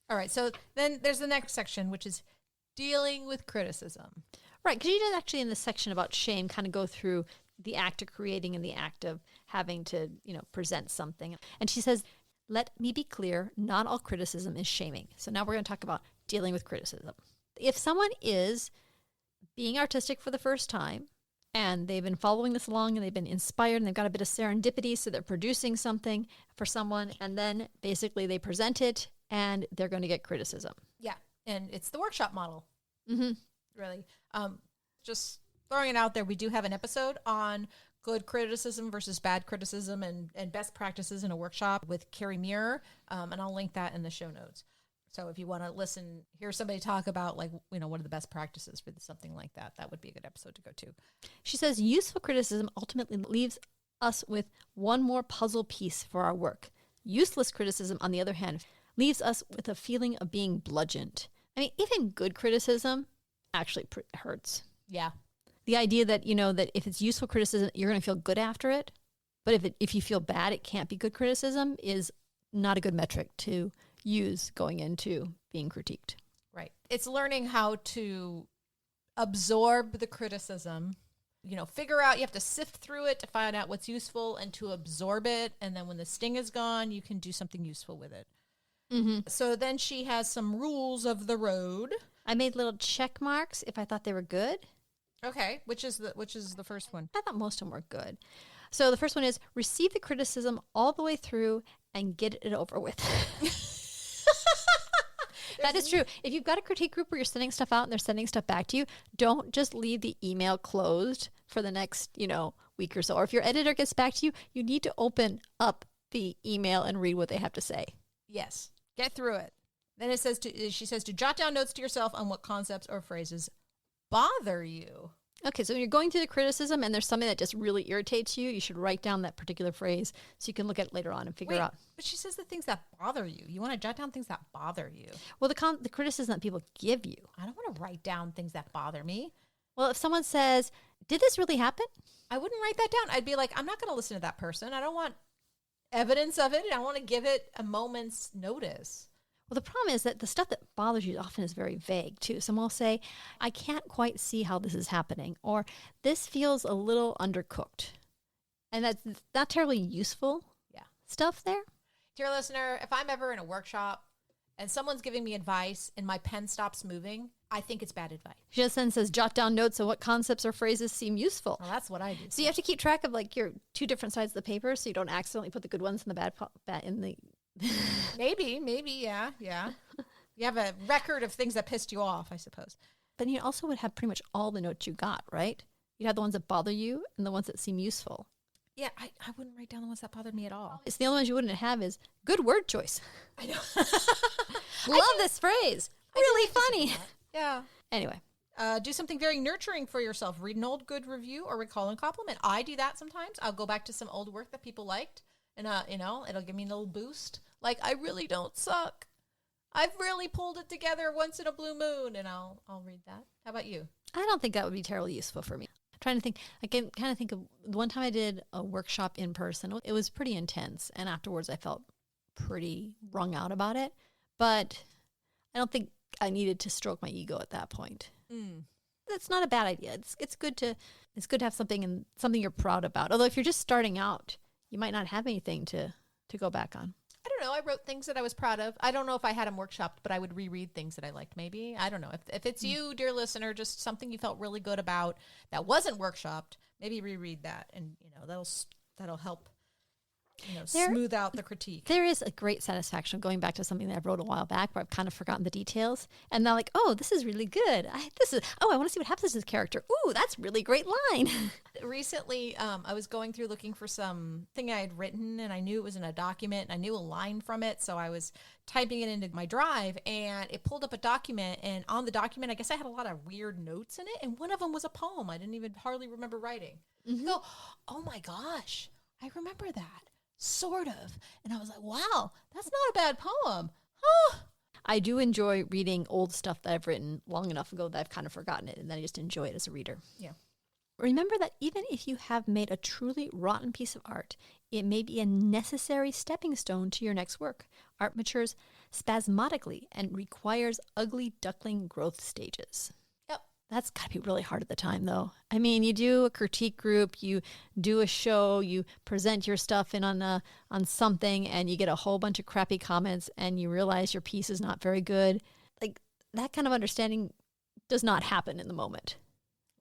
S1: All right, so then there's the next section, which is dealing with criticism.
S2: Right, because you did actually in this section about shame kind of go through the act of creating and the act of having to, present something. And she says, let me be clear, not all criticism is shaming. So now we're going to talk about dealing with criticism. If someone is being artistic for the first time, and they've been following this along and they've been inspired and they've got a bit of serendipity, so they're producing something for someone, and then basically they present it and they're going to get criticism.
S1: Yeah, and it's the workshop model.
S2: Mm-hmm.
S1: Really. Just throwing it out there, we do have an episode on good criticism versus bad criticism and best practices in a workshop with Carrie Muir, and I'll link that in the show notes. So if you want to hear somebody talk about what are the best practices for something like that, that would be a good episode to go to.
S2: She says, useful criticism ultimately leaves us with one more puzzle piece for our work. Useless criticism, on the other hand, leaves us with a feeling of being bludgeoned. I mean, even good criticism actually hurts.
S1: Yeah.
S2: The idea that, that if it's useful criticism, you're going to feel good after it. But if you feel bad, it can't be good criticism is not a good metric to use going into being critiqued.
S1: Right. It's learning how to absorb the criticism, figure out, you have to sift through it to find out what's useful and to absorb it. And then when the sting is gone, you can do something useful with it.
S2: Mm-hmm.
S1: So then she has some rules of the road.
S2: I made little check marks if I thought they were good.
S1: Okay. Which is the first one?
S2: I thought most of them were good. So the first one is receive the criticism all the way through and get it over with. That is true. If you've got a critique group where you're sending stuff out and they're sending stuff back to you, don't just leave the email closed for the next, week or so. Or if your editor gets back to you, you need to open up the email and read what they have to say.
S1: Yes. Get through it. Then she says to jot down notes to yourself on what concepts or phrases bother you.
S2: Okay, so when you're going through the criticism and there's something that just really irritates you, you should write down that particular phrase so you can look at it later on and figure out.
S1: But she says the things that bother you. You want to jot down things that bother you.
S2: Well, the criticism that people give you.
S1: I don't want to write down things that bother me.
S2: Well, if someone says, did this really happen?
S1: I wouldn't write that down. I'd be like, I'm not going to listen to that person. I don't want evidence of it. I want to give it a moment's notice.
S2: Well, the problem is that the stuff that bothers you often is very vague, too. Someone will say, I can't quite see how this is happening, or this feels a little undercooked. And that's not terribly useful stuff there.
S1: Dear listener, if I'm ever in a workshop and someone's giving me advice and my pen stops moving, I think it's bad advice.
S2: She just then says, jot down notes on what concepts or phrases seem useful.
S1: Well, that's what I do.
S2: So you have to keep track of your two different sides of the paper so you don't accidentally put the good ones in the bad in the...
S1: Maybe, yeah. You have a record of things that pissed you off, I suppose.
S2: But you also would have pretty much all the notes you got, right? You'd have the ones that bother you and the ones that seem useful.
S1: Yeah, I wouldn't write down the ones that bothered me at all.
S2: It's the only ones you wouldn't have is good word choice.
S1: I know.
S2: Love this phrase. Really funny.
S1: Yeah.
S2: Anyway.
S1: Do something very nurturing for yourself. Read an old good review or recall a compliment. I do that sometimes. I'll go back to some old work that people liked, and it'll give me a little boost. Like, I really don't suck. I've really pulled it together once in a blue moon, and I'll read that. How about you?
S2: I don't think that would be terribly useful for me. I'm trying to think. I can kind of think of the one time I did a workshop in person. It was pretty intense, and afterwards I felt pretty wrung out about it. But I don't think I needed to stroke my ego at that point. That's not a bad idea. It's good to have something you're proud about. Although if you're just starting out, you might not have anything to go back on.
S1: I don't know. I wrote things that I was proud of. I don't know if I had them workshopped, but I would reread things that I liked maybe. I don't know. If it's you, dear listener, just something you felt really good about that wasn't workshopped, maybe reread that, and that'll help smooth out the critique.
S2: There is a great satisfaction of going back to something that I wrote a while back where I've kind of forgotten the details. And they're like, oh, this is really good. I want to see what happens to this character. Ooh, that's really great line.
S1: Recently, I was going through looking for something I had written, and I knew it was in a document, and I knew a line from it. So I was typing it into my drive, and it pulled up a document. And on the document, I guess I had a lot of weird notes in it. And one of them was a poem I didn't even hardly remember writing. Mm-hmm. So, oh my gosh, I remember that. Sort of. And I was like, wow, that's not a bad poem. Huh.
S2: I do enjoy reading old stuff that I've written long enough ago that I've kind of forgotten it, and then I just enjoy it as a reader.
S1: Yeah.
S2: Remember that even if you have made a truly rotten piece of art, it may be a necessary stepping stone to your next work. Art matures spasmodically and requires ugly duckling growth stages. That's got to be really hard at the time, though. I mean, you do a critique group, you do a show, you present your stuff in on something, and you get a whole bunch of crappy comments, and you realize your piece is not very good. Like, that kind of understanding does not happen in the moment.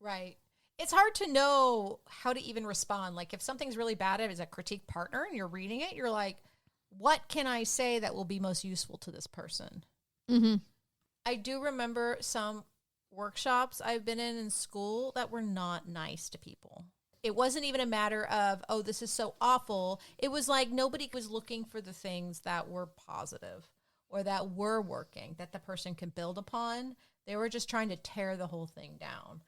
S1: Right. It's hard to know how to even respond. Like, if something's really bad as a critique partner and you're reading it, you're like, what can I say that will be most useful to this person?
S2: Mm-hmm.
S1: I do remember some workshops I've been in school that were not nice to people. It wasn't even a matter of, oh, this is so awful. It was like nobody was looking for the things that were positive or that were working, that the person can build upon. They were just trying to tear the whole thing down.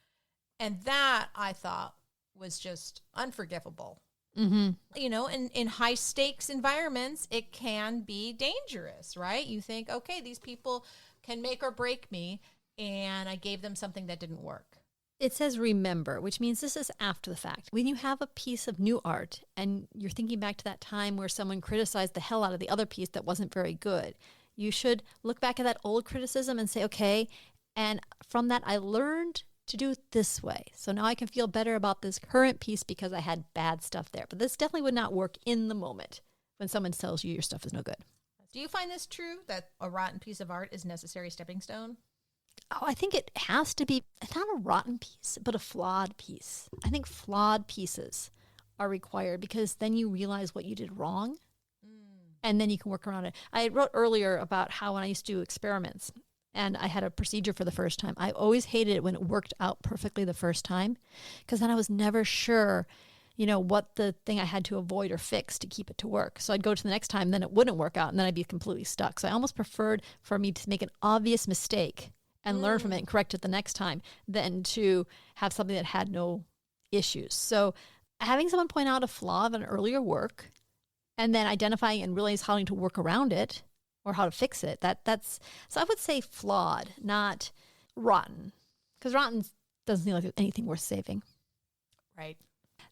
S1: And that, I thought, was just unforgivable.
S2: Mm-hmm.
S1: In high stakes environments, it can be dangerous, right? You think, okay, these people can make or break me, and I gave them something that didn't work.
S2: It says remember, which means this is after the fact. When you have a piece of new art and you're thinking back to that time where someone criticized the hell out of the other piece that wasn't very good, you should look back at that old criticism and say, okay, and from that I learned to do it this way. So now I can feel better about this current piece because I had bad stuff there. But this definitely would not work in the moment when someone tells you your stuff is no good.
S1: Do you find this true, that a rotten piece of art is a necessary stepping stone?
S2: Oh, I think it has to be not a rotten piece, but a flawed piece. I think flawed pieces are required because then you realize what you did wrong and then you can work around it. I wrote earlier about how when I used to do experiments and I had a procedure for the first time, I always hated it when it worked out perfectly the first time because then I was never sure, what the thing I had to avoid or fix to keep it to work. So I'd go to the next time, then it wouldn't work out and then I'd be completely stuck. So I almost preferred for me to make an obvious mistake and learn from it and correct it the next time than to have something that had no issues. So having someone point out a flaw of an earlier work and then identifying and realizing how to work around it or how to fix it, that's so I would say flawed, not rotten, because rotten doesn't seem like there's anything worth saving.
S1: Right.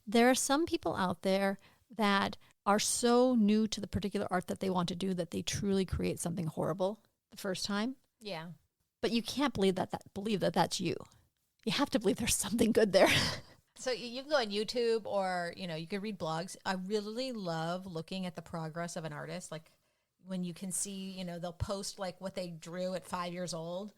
S2: There are some people out there that are so new to the particular art that they want to do that they truly create something horrible the first time.
S1: Yeah.
S2: But you can't believe that that's you. You have to believe there's something good there.
S1: So you can go on YouTube or, you could read blogs. I really love looking at the progress of an artist. Like when you can see, they'll post like what they drew at 5 years old.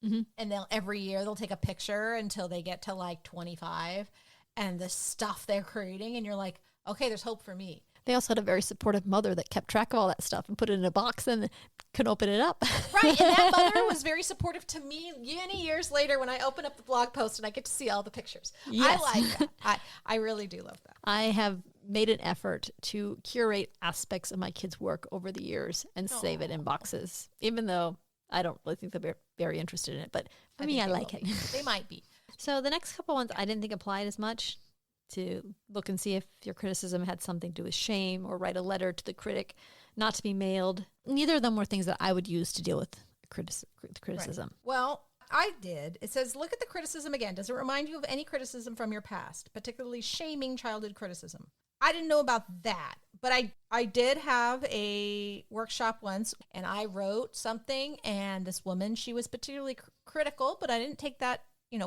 S1: Mm-hmm. And every year they'll take a picture until they get to like 25 and the stuff they're creating. And you're like, okay, there's hope for me.
S2: They also had a very supportive mother that kept track of all that stuff and put it in a box and could open it up.
S1: Right. And that mother was very supportive to me many years later when I open up the blog post and I get to see all the pictures.
S2: Yes.
S1: I like that. I really do love that.
S2: I have made an effort to curate aspects of my kids' work over the years and save it in boxes, even though I don't really think they're very interested in it. But for me, I like it.
S1: They might be.
S2: So the next couple ones I didn't think applied as much. To look and see if your criticism had something to do with shame, or write a letter to the critic not to be mailed. Neither of them were things that I would use to deal with criticism.
S1: Right. Well, I did. It says, look at the criticism again. Does it remind you of any criticism from your past, particularly shaming childhood criticism? I didn't know about that, but I did have a workshop once, and I wrote something, and this woman, she was particularly critical, but I didn't take that,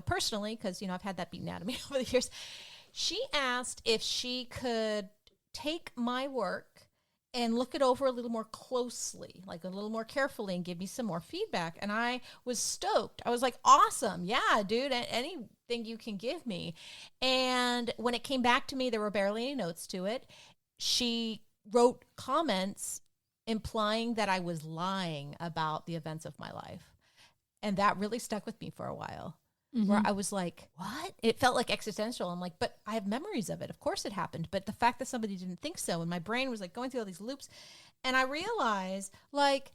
S1: personally, because, I've had that beaten out of me over the years. She asked if she could take my work and look it over a little more closely, like a little more carefully, and give me some more feedback. And I was stoked. I was like, awesome. Yeah, dude, anything you can give me. And when it came back to me, there were barely any notes to it. She wrote comments implying that I was lying about the events of my life. And that really stuck with me for a while. Mm-hmm. Where I was like, what? It felt like existential. I'm like, but I have memories of it. Of course it happened. But the fact that somebody didn't think so, and my brain was like going through all these loops. And I realized, like,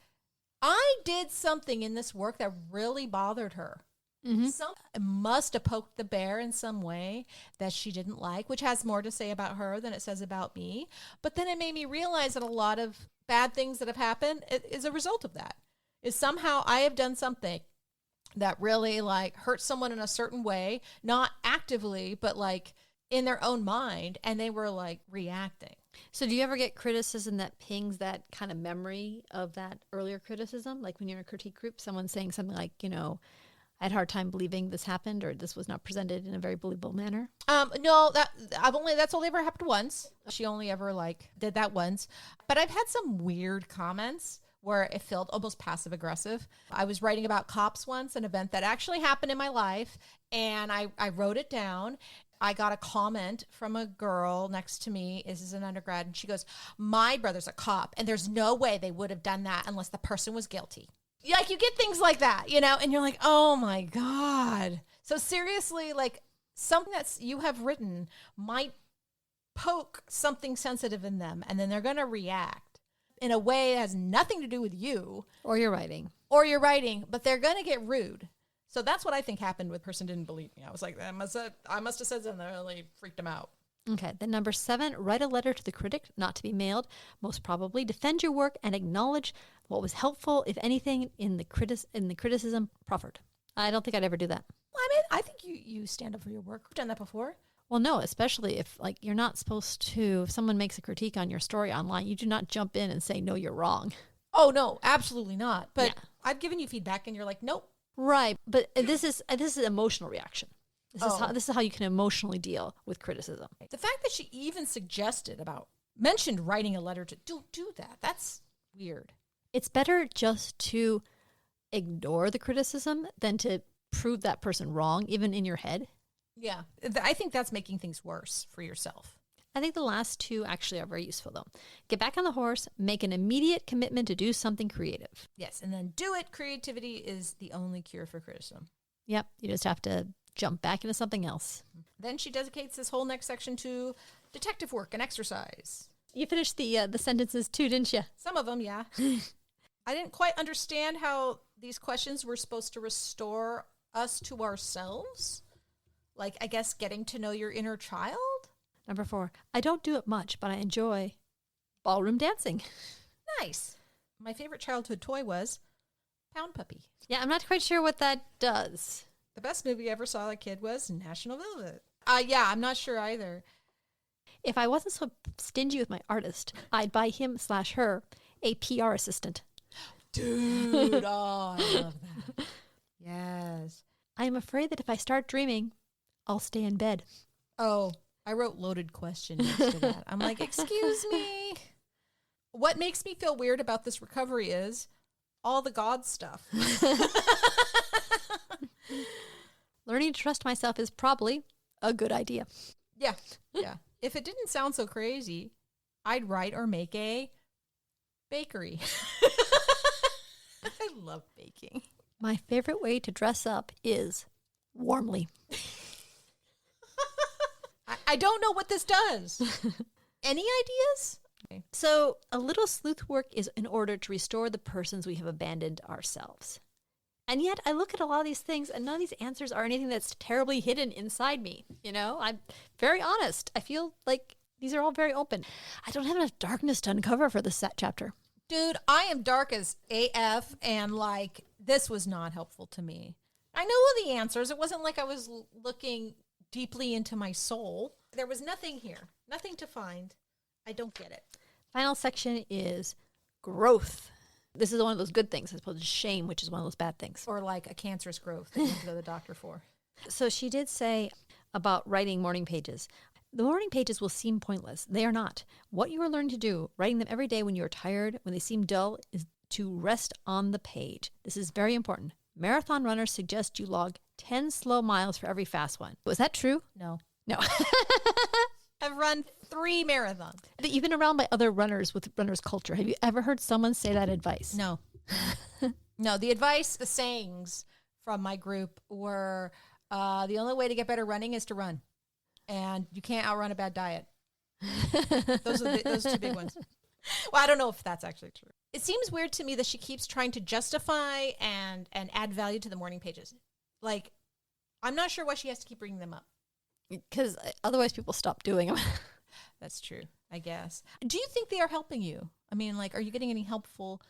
S1: I did something in this work that really bothered her. Mm-hmm. Must have poked the bear in some way that she didn't like, which has more to say about her than it says about me. But then it made me realize that a lot of bad things that have happened is a result of that. Is somehow I have done something that really like hurt someone in a certain way, not actively, but like in their own mind, and they were like reacting.
S2: So do you ever get criticism that pings that kind of memory of that earlier criticism? Like when you're in a critique group, someone's saying something like, I had a hard time believing this happened, or this was not presented in a very believable manner?
S1: No, that's only ever happened once. She only ever like did that once. But I've had some weird comments where it felt almost passive aggressive. I was writing about cops once, an event that actually happened in my life, and I wrote it down. I got a comment from a girl next to me. This is an undergrad, and she goes, my brother's a cop, and there's no way they would have done that unless the person was guilty. Like, you get things like that, and you're like, oh my God. So seriously, like, something that you have written might poke something sensitive in them, and then they're going to react in a way that has nothing to do with you.
S2: Or your writing.
S1: But they're going to get rude. So that's what I think happened with the person didn't believe me. I was like, I must have said something that really freaked him out.
S2: Okay. Then number 7, write a letter to the critic, not to be mailed. Most probably defend your work and acknowledge what was helpful, if anything, in the criticism proffered. I don't think I'd ever do that.
S1: Well, I mean, I think you stand up for your work. I've done that before.
S2: Well, no, especially if you're not supposed to, if someone makes a critique on your story online, you do not jump in and say, no, you're wrong.
S1: Oh, no, absolutely not. But yeah. I've given you feedback and you're like, nope.
S2: Right. But this is emotional reaction. This is how you can emotionally deal with criticism.
S1: The fact that she even mentioned writing a letter don't do that. That's weird.
S2: It's better just to ignore the criticism than to prove that person wrong, even in your head.
S1: Yeah, I think that's making things worse for yourself.
S2: I think the last 2 actually are very useful, though. Get back on the horse, make an immediate commitment to do something creative.
S1: Yes, and then do it. Creativity is the only cure for criticism.
S2: Yep, you just have to jump back into something else.
S1: Then she dedicates this whole next section to detective work and exercise.
S2: You finished the sentences too, didn't you?
S1: Some of them, yeah. I didn't quite understand how these questions were supposed to restore us to ourselves. Like, I guess, getting to know your inner child?
S2: Number 4, I don't do it much, but I enjoy ballroom dancing.
S1: Nice. My favorite childhood toy was Pound Puppy.
S2: Yeah, I'm not quite sure what that does.
S1: The best movie I ever saw as a kid was National Velvet. Yeah, I'm not sure either.
S2: If I wasn't so stingy with my artist, I'd buy him/her a PR assistant.
S1: Dude, oh, I love that. Yes.
S2: I am afraid that if I start dreaming, I'll stay in bed.
S1: Oh, I wrote loaded question next to that. I'm like, excuse me. What makes me feel weird about this recovery is all the God stuff.
S2: Learning to trust myself is probably a good idea.
S1: Yeah. If it didn't sound so crazy, I'd write or make a bakery. I love baking.
S2: My favorite way to dress up is warmly.
S1: I don't know what this does. Any ideas? Okay.
S2: So, a little sleuth work is in order to restore the persons we have abandoned ourselves. And yet, I look at a lot of these things, and none of these answers are anything that's terribly hidden inside me. You know, I'm very honest. I feel like these are all very open. I don't have enough darkness to uncover for this chapter.
S1: Dude, I am dark as AF, and like, this was not helpful to me. I know the answers. It wasn't like I was looking deeply into my soul. There was nothing here, nothing to find. I don't get it.
S2: Final section is growth. This is one of those good things as opposed to shame, which is one of those bad things.
S1: Or like a cancerous growth that you have to go to the doctor for.
S2: So she did say about writing morning pages. The morning pages will seem pointless. They are not. What you are learning to do, writing them every day when you are tired, when they seem dull, is to rest on the page. This is very important. Marathon runners suggest you log 10 slow miles for every fast one. Was that true?
S1: No.
S2: No.
S1: I've run 3 marathons.
S2: But you've been around by other runners with runners culture. Have you ever heard someone say that advice?
S1: No. No, the advice, the sayings from my group were the only way to get better running is to run. And you can't outrun a bad diet. Those are those 2 big ones. Well, I don't know if that's actually true. It seems weird to me that she keeps trying to justify and add value to the morning pages. Like, I'm not sure why she has to keep bringing them up.
S2: Because otherwise people stop doing them.
S1: That's true, I guess. Do you think they are helping you? I mean, like, are you getting any helpful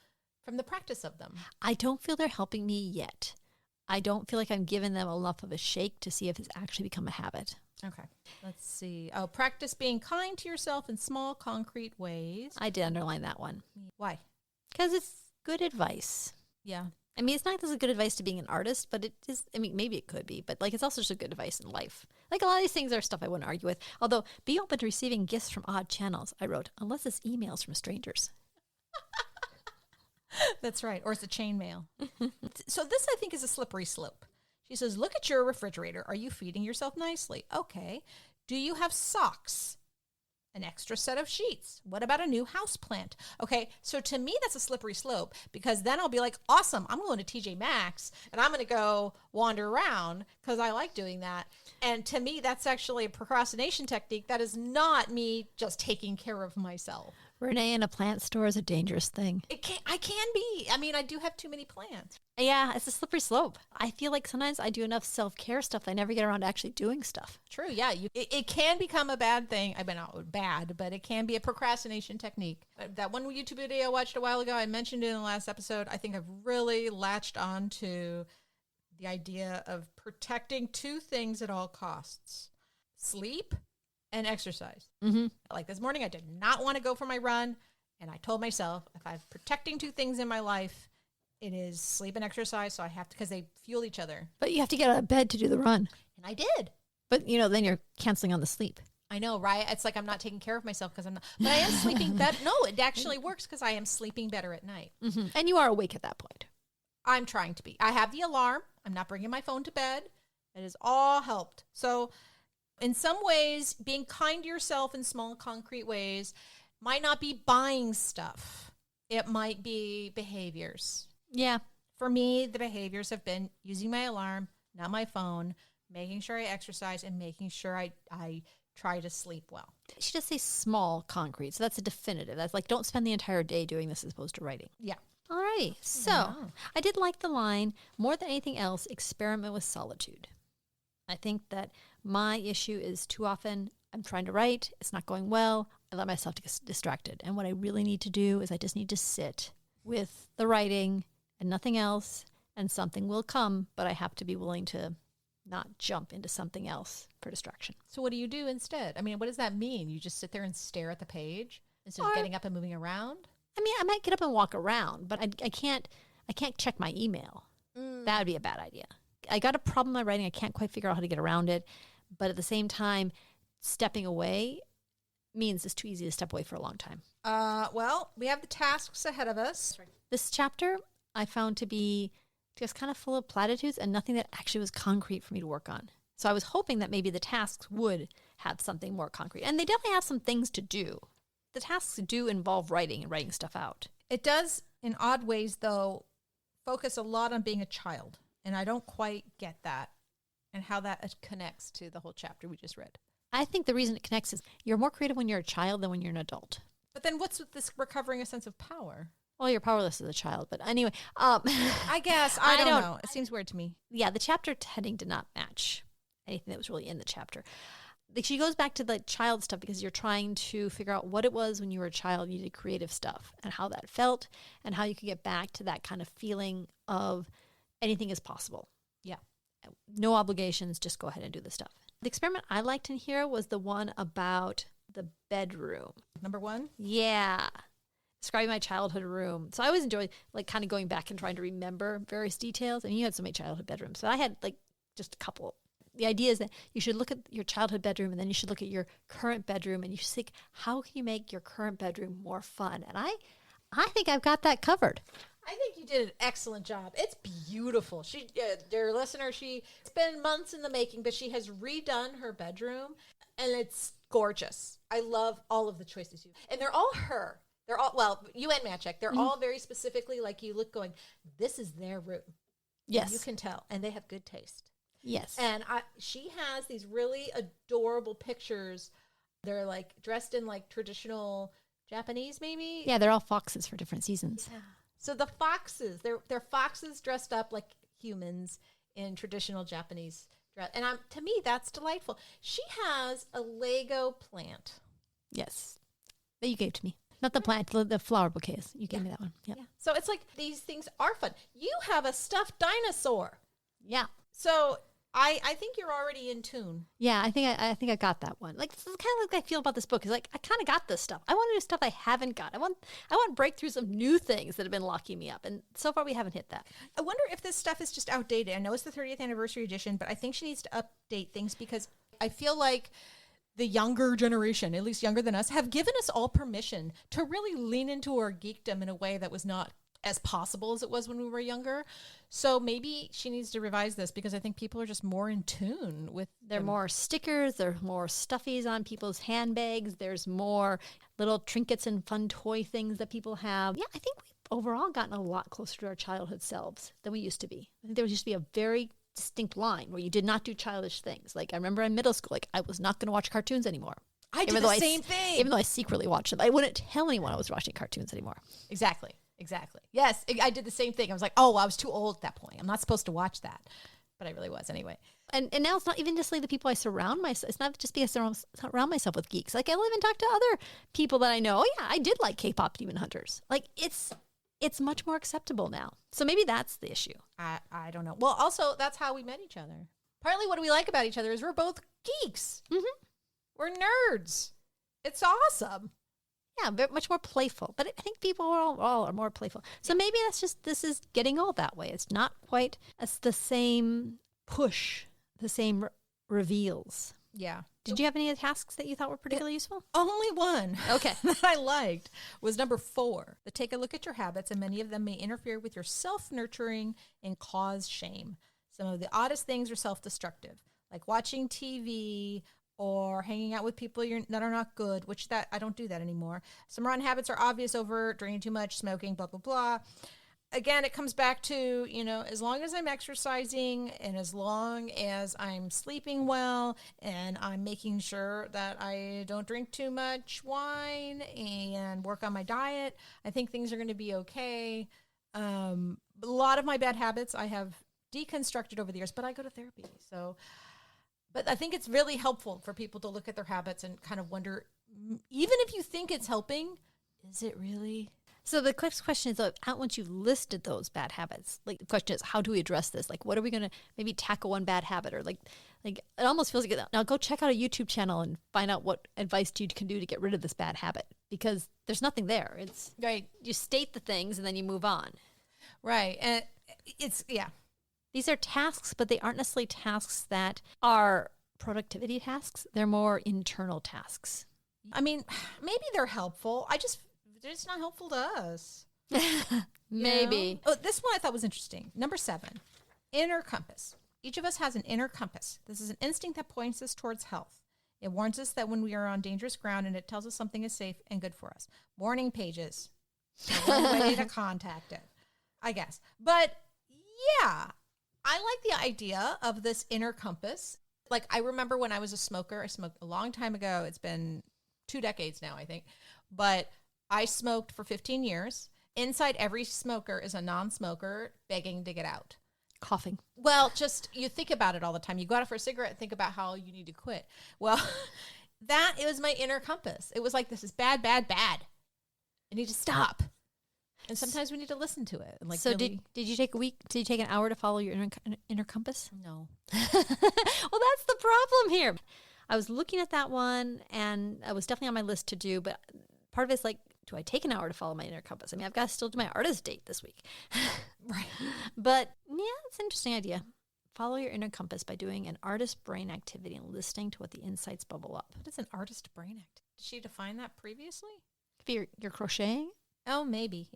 S1: from the practice of them?
S2: I don't feel they're helping me yet. I don't feel like I'm giving them enough of a shake to see if it's actually become a habit.
S1: Okay. Let's see. Oh, practice being kind to yourself in small, concrete ways.
S2: I did underline that one.
S1: Why?
S2: Because it's good advice.
S1: Yeah.
S2: I mean, it's not this is good advice to being an artist, but it is, I mean, maybe it could be, but like it's also just a good advice in life. Like a lot of these things are stuff I wouldn't argue with. Although, be open to receiving gifts from odd channels, I wrote, unless it's emails from strangers.
S1: That's right. Or it's a chain mail. So this, I think, is a slippery slope. She says, look at your refrigerator. Are you feeding yourself nicely? Okay. Do you have socks? An extra set of sheets? What about a new house plant? Okay, so to me, that's a slippery slope because then I'll be like, awesome, I'm going to TJ Maxx and I'm going to go wander around because I like doing that. And to me, that's actually a procrastination technique. That is not me just taking care of myself.
S2: Renee, in a plant store is a dangerous thing.
S1: I can be. I mean, I do have too many plants.
S2: Yeah, it's a slippery slope. I feel like sometimes I do enough self-care stuff that I never get around to actually doing stuff.
S1: True, yeah. It can become a bad thing. I mean, not bad, but it can be a procrastination technique. That one YouTube video I watched a while ago, I mentioned it in the last episode. I think I've really latched on to the idea of protecting 2 things at all costs. Sleep and exercise.
S2: Mm-hmm.
S1: Like this morning, I did not want to go for my run. And I told myself, if I'm protecting 2 things in my life, it is sleep and exercise. So I have to, because they fuel each other.
S2: But you have to get out of bed to do the run.
S1: And I did.
S2: But, you know, then you're canceling on the sleep.
S1: I know, right? It's like I'm not taking care of myself because I'm not. But I am sleeping better. No, it actually works because I am sleeping better at night.
S2: Mm-hmm. And you are awake at that point.
S1: I'm trying to be. I have the alarm. I'm not bringing my phone to bed. It has all helped. So in some ways, being kind to yourself in small, concrete ways might not be buying stuff. It might be behaviors.
S2: Yeah.
S1: For me, the behaviors have been using my alarm, not my phone, making sure I exercise, and making sure I try to sleep well.
S2: She does say small, concrete. So that's a definitive. That's like, don't spend the entire day doing this as opposed to writing.
S1: Yeah.
S2: Alrighty. So I did like the line, more than anything else, experiment with solitude. I think that my issue is too often I'm trying to write. It's not going well. I let myself get distracted. And what I really need to do is I just need to sit with the writing and nothing else, and something will come, but I have to be willing to not jump into something else for distraction.
S1: So what do you do instead? I mean, what does that mean? You just sit there and stare at the page instead of getting up and moving around?
S2: I mean, I might get up and walk around, but I can't check my email. That would be a bad idea. I got a problem in my writing. I can't quite figure out how to get around it. But at the same time, stepping away means it's too easy to step away for a long time.
S1: Well, we have the tasks ahead of us.
S2: This chapter I found to be just kind of full of platitudes and nothing that actually was concrete for me to work on. So I was hoping that maybe the tasks would have something more concrete. And they definitely have some things to do. the tasks do involve writing and writing stuff out.
S1: It does, in odd ways, though, focus a lot on being a child. And I don't quite get that and how that connects to the whole chapter we just read.
S2: I think the reason it connects is you're more creative when you're a child than when you're an adult.
S1: But then what's with this recovering a sense of power?
S2: Well, you're powerless as a child. But anyway.
S1: I guess. I don't know. It seems weird to me.
S2: Yeah, the chapter heading did not match anything that was really in the chapter. She goes back to the child stuff because you're trying to figure out what it was when you were a child, you did creative stuff and how that felt and how you could get back to that kind of feeling of anything is possible.
S1: Yeah.
S2: No obligations, just go ahead and do the stuff. The experiment I liked in here was the one about the bedroom.
S1: Number 1?
S2: Yeah. Describing my childhood room. So I always enjoy like kind of going back and trying to remember various details. I mean, you had so many childhood bedrooms. So I had like just a couple. The idea is that you should look at your childhood bedroom and then you should look at your current bedroom and you should think, how can you make your current bedroom more fun? And I think I've got that covered.
S1: I think you did an excellent job. It's beautiful. She, dear listener, it's been months in the making, but she has redone her bedroom and it's gorgeous. I love all of the choices and they're all her. They're all, well, you and Matt Check, they're all very specifically like you look going, this is their room.
S2: Yes.
S1: And you can tell. And they have good taste.
S2: Yes.
S1: And she has these really adorable pictures. They're like dressed in like traditional Japanese, maybe.
S2: Yeah, they're all foxes for different seasons.
S1: Yeah. So the foxes, they're foxes dressed up like humans in traditional Japanese dress. And to me, that's delightful. She has a Lego plant.
S2: Yes. That you gave to me. Not the plant, the flower bouquets. You gave me that one. Yep.
S1: Yeah. So it's like these things are fun. You have a stuffed dinosaur.
S2: Yeah.
S1: So I think you're already in tune.
S2: Yeah, I think I got that one. Like, this is kind of like I feel about this book. Is like I kind of got this stuff. I want to do stuff I haven't got. I want breakthroughs of new things that have been locking me up, and so far we haven't hit that.
S1: I wonder if this stuff is just outdated. I know it's the 30th anniversary edition, but I think she needs to update things because I feel like the younger generation, at least younger than us, have given us all permission to really lean into our geekdom in a way that was not as possible as it was when we were younger. So maybe she needs to revise this because I think people are just more in tune with
S2: There are more stickers, there are more stuffies on people's handbags, there's more little trinkets and fun toy things that people have. Yeah, I think we've overall gotten a lot closer to our childhood selves than we used to be. I think there used to be a very distinct line where you did not do childish things. Like I remember in middle school, like I was not going to watch cartoons anymore.
S1: I did the same thing.
S2: Even though I secretly watched them. I wouldn't tell anyone I was watching cartoons anymore.
S1: Exactly. Yes, I did the same thing. I was like, oh, I was too old at that point. I'm not supposed to watch that. But I really was anyway.
S2: And now it's not even just like the people I surround myself. It's not just because I surround myself with geeks. Like I live and talk to other people that I know. Oh yeah, I did like K-pop Demon Hunters. Like it's much more acceptable now. So maybe that's the issue.
S1: I don't know. Well, also that's how we met each other. Partly what we like about each other is we're both geeks.
S2: Mm-hmm.
S1: We're nerds. It's awesome.
S2: Yeah, very much more playful. But I think people all are more playful. So maybe this is getting old that way. It's not quite the same push, the same reveals.
S1: Yeah.
S2: Did you have any tasks that you thought were particularly useful?
S1: Only one.
S2: Okay.
S1: That I liked was number 4. To take a look at your habits, and many of them may interfere with your self-nurturing and cause shame. Some of the oddest things are self-destructive, like watching TV or hanging out with people that are not good, which that I don't do that anymore. Some rotten habits are obvious: over drinking too much, smoking, blah, blah, blah. Again, it comes back to, as long as I'm exercising and as long as I'm sleeping well and I'm making sure that I don't drink too much wine and work on my diet, I think things are going to be okay. A lot of my bad habits I have deconstructed over the years, but I go to therapy. But I think it's really helpful for people to look at their habits and kind of wonder, even if you think it's helping, is it really?
S2: So the next question is, once you've listed those bad habits, like the question is, how do we address this? Like, what are we going to maybe tackle one bad habit? Or like it almost feels like, now go check out a YouTube channel and find out what advice you can do to get rid of this bad habit, because there's nothing there. It's
S1: right.
S2: You state the things and then you move on.
S1: Right. And yeah.
S2: These are tasks, but they aren't necessarily tasks that are productivity tasks. They're more internal tasks.
S1: I mean, maybe they're helpful. They're just not helpful to us.
S2: Maybe.
S1: Oh, this one I thought was interesting. Number 7, inner compass. Each of us has an inner compass. This is an instinct that points us towards health. It warns us that when we are on dangerous ground, and it tells us something is safe and good for us. Warning pages. One way to contact it, I guess. But yeah, I like the idea of this inner compass. Like, I remember when I was a smoker, I smoked a long time ago. It's been 2 decades now, I think. But I smoked for 15 years. Inside every smoker is a non-smoker begging to get out.
S2: Coughing.
S1: Well, just you think about it all the time. You go out for a cigarette and think about how you need to quit. Well, it was my inner compass. It was like, this is bad, bad, bad. I need to stop. And sometimes we need to listen to it. And like,
S2: so
S1: really,
S2: did you take a week? Did you take an hour to follow your inner compass?
S1: no.
S2: Well, that's the problem here. I was looking at that one, and it was definitely on my list to do, but part of it's like, do I take an hour to follow my inner compass? I mean, I've got to still do my artist date this week.
S1: Right.
S2: But yeah, it's an interesting idea. Follow your inner compass by doing an artist brain activity and listening to what the insights bubble up.
S1: What is an artist brain act? Did she define that previously?
S2: If you're crocheting?
S1: Oh, maybe.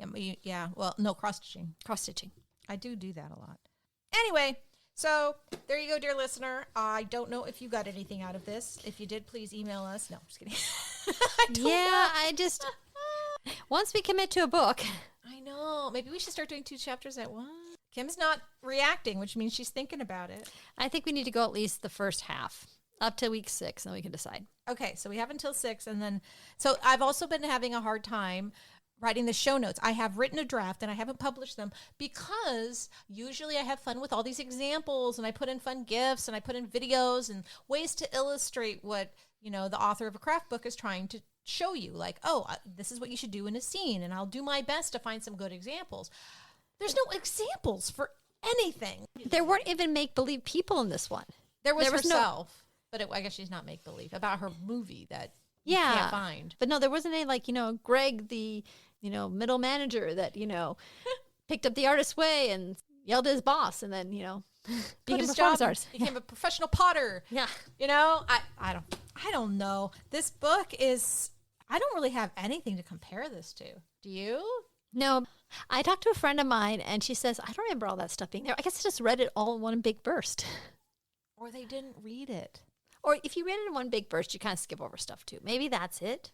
S1: Yeah. Well, no, cross-stitching.
S2: Cross-stitching.
S1: I do that a lot. Anyway, so there you go, dear listener. I don't know if you got anything out of this. If you did, please email us. No, I'm just kidding.
S2: I just, once we commit to a book.
S1: I know. Maybe we should start doing 2 chapters at once. Kim's not reacting, which means she's thinking about it.
S2: I think we need to go at least the first half, up to week 6, and then we can decide.
S1: Okay, so we have until 6, and then, so I've also been having a hard time writing the show notes. I have written a draft and I haven't published them because usually I have fun with all these examples, and I put in fun GIFs, and I put in videos and ways to illustrate what, the author of a craft book is trying to show you. Like, this is what you should do in a scene, and I'll do my best to find some good examples. There's no examples for anything.
S2: There weren't even make-believe people in this one.
S1: There was herself, but I guess she's not make-believe, about her movie that you can't find.
S2: But no, there wasn't any, like, Greg, the, middle manager that, picked up the artist's way and yelled at his boss, and then, became a performance artist.
S1: Became a professional potter.
S2: Yeah.
S1: I don't know. This book is, I don't really have anything to compare this to. Do you?
S2: No. I talked to a friend of mine, and she says, I don't remember all that stuff being there. I guess I just read it all in one big burst.
S1: Or they didn't read it.
S2: Or if you read it in one big burst, you kind of skip over stuff too. Maybe that's it.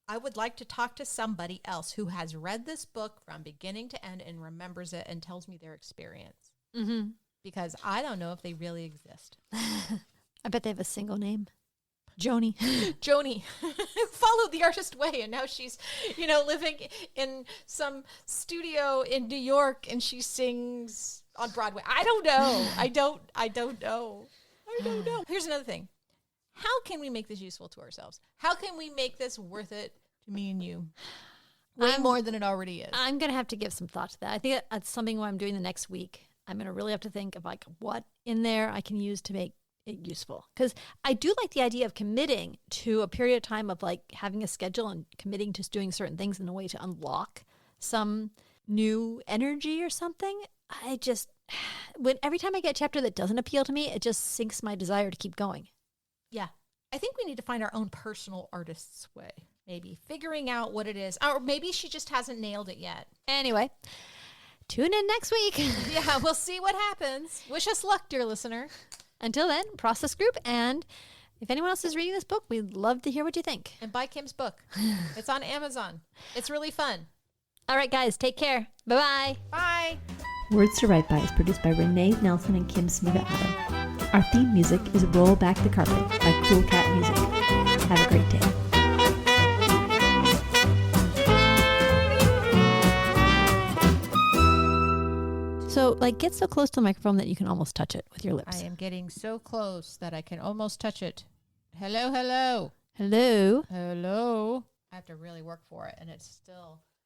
S1: I would like to talk to somebody else who has read this book from beginning to end and remembers it and tells me their experience.
S2: Mm-hmm.
S1: Because I don't know if they really exist.
S2: I bet they have a single name. Joni.
S1: Joni, who followed the artist way, and now she's, living in some studio in New York, and she sings on Broadway. I don't know. I don't know. Here's another thing. How can we make this useful to ourselves? How can we make this worth it to me and you? Way more than it already is.
S2: I'm going to have to give some thought to that. I think that's something what I'm doing the next week. I'm going to really have to think of like what in there I can use to make it useful. Because I do like the idea of committing to a period of time of like having a schedule and committing to doing certain things in a way to unlock some new energy or something. Every time I get a chapter that doesn't appeal to me, it just sinks my desire to keep going.
S1: Yeah. I think we need to find our own personal artist's way. Maybe figuring out what it is. Or maybe she just hasn't nailed it yet.
S2: Anyway, tune in next week.
S1: Yeah, we'll see what happens. Wish us luck, dear listener.
S2: Until then, process group. And if anyone else is reading this book, we'd love to hear what you think.
S1: And buy Kim's book. It's on Amazon. It's really fun.
S2: All right, guys, take care. Bye-bye.
S1: Bye.
S3: Words to Write By is produced by Renee Nelson and Kim Smiga-Adam. Our theme music is Roll Back the Carpet by Cool Cat Music. Have a great day.
S2: So, get so close to the microphone that you can almost touch it with your lips.
S1: I am getting so close that I can almost touch it. Hello, hello.
S2: Hello.
S1: Hello. I have to really work for it, and it's still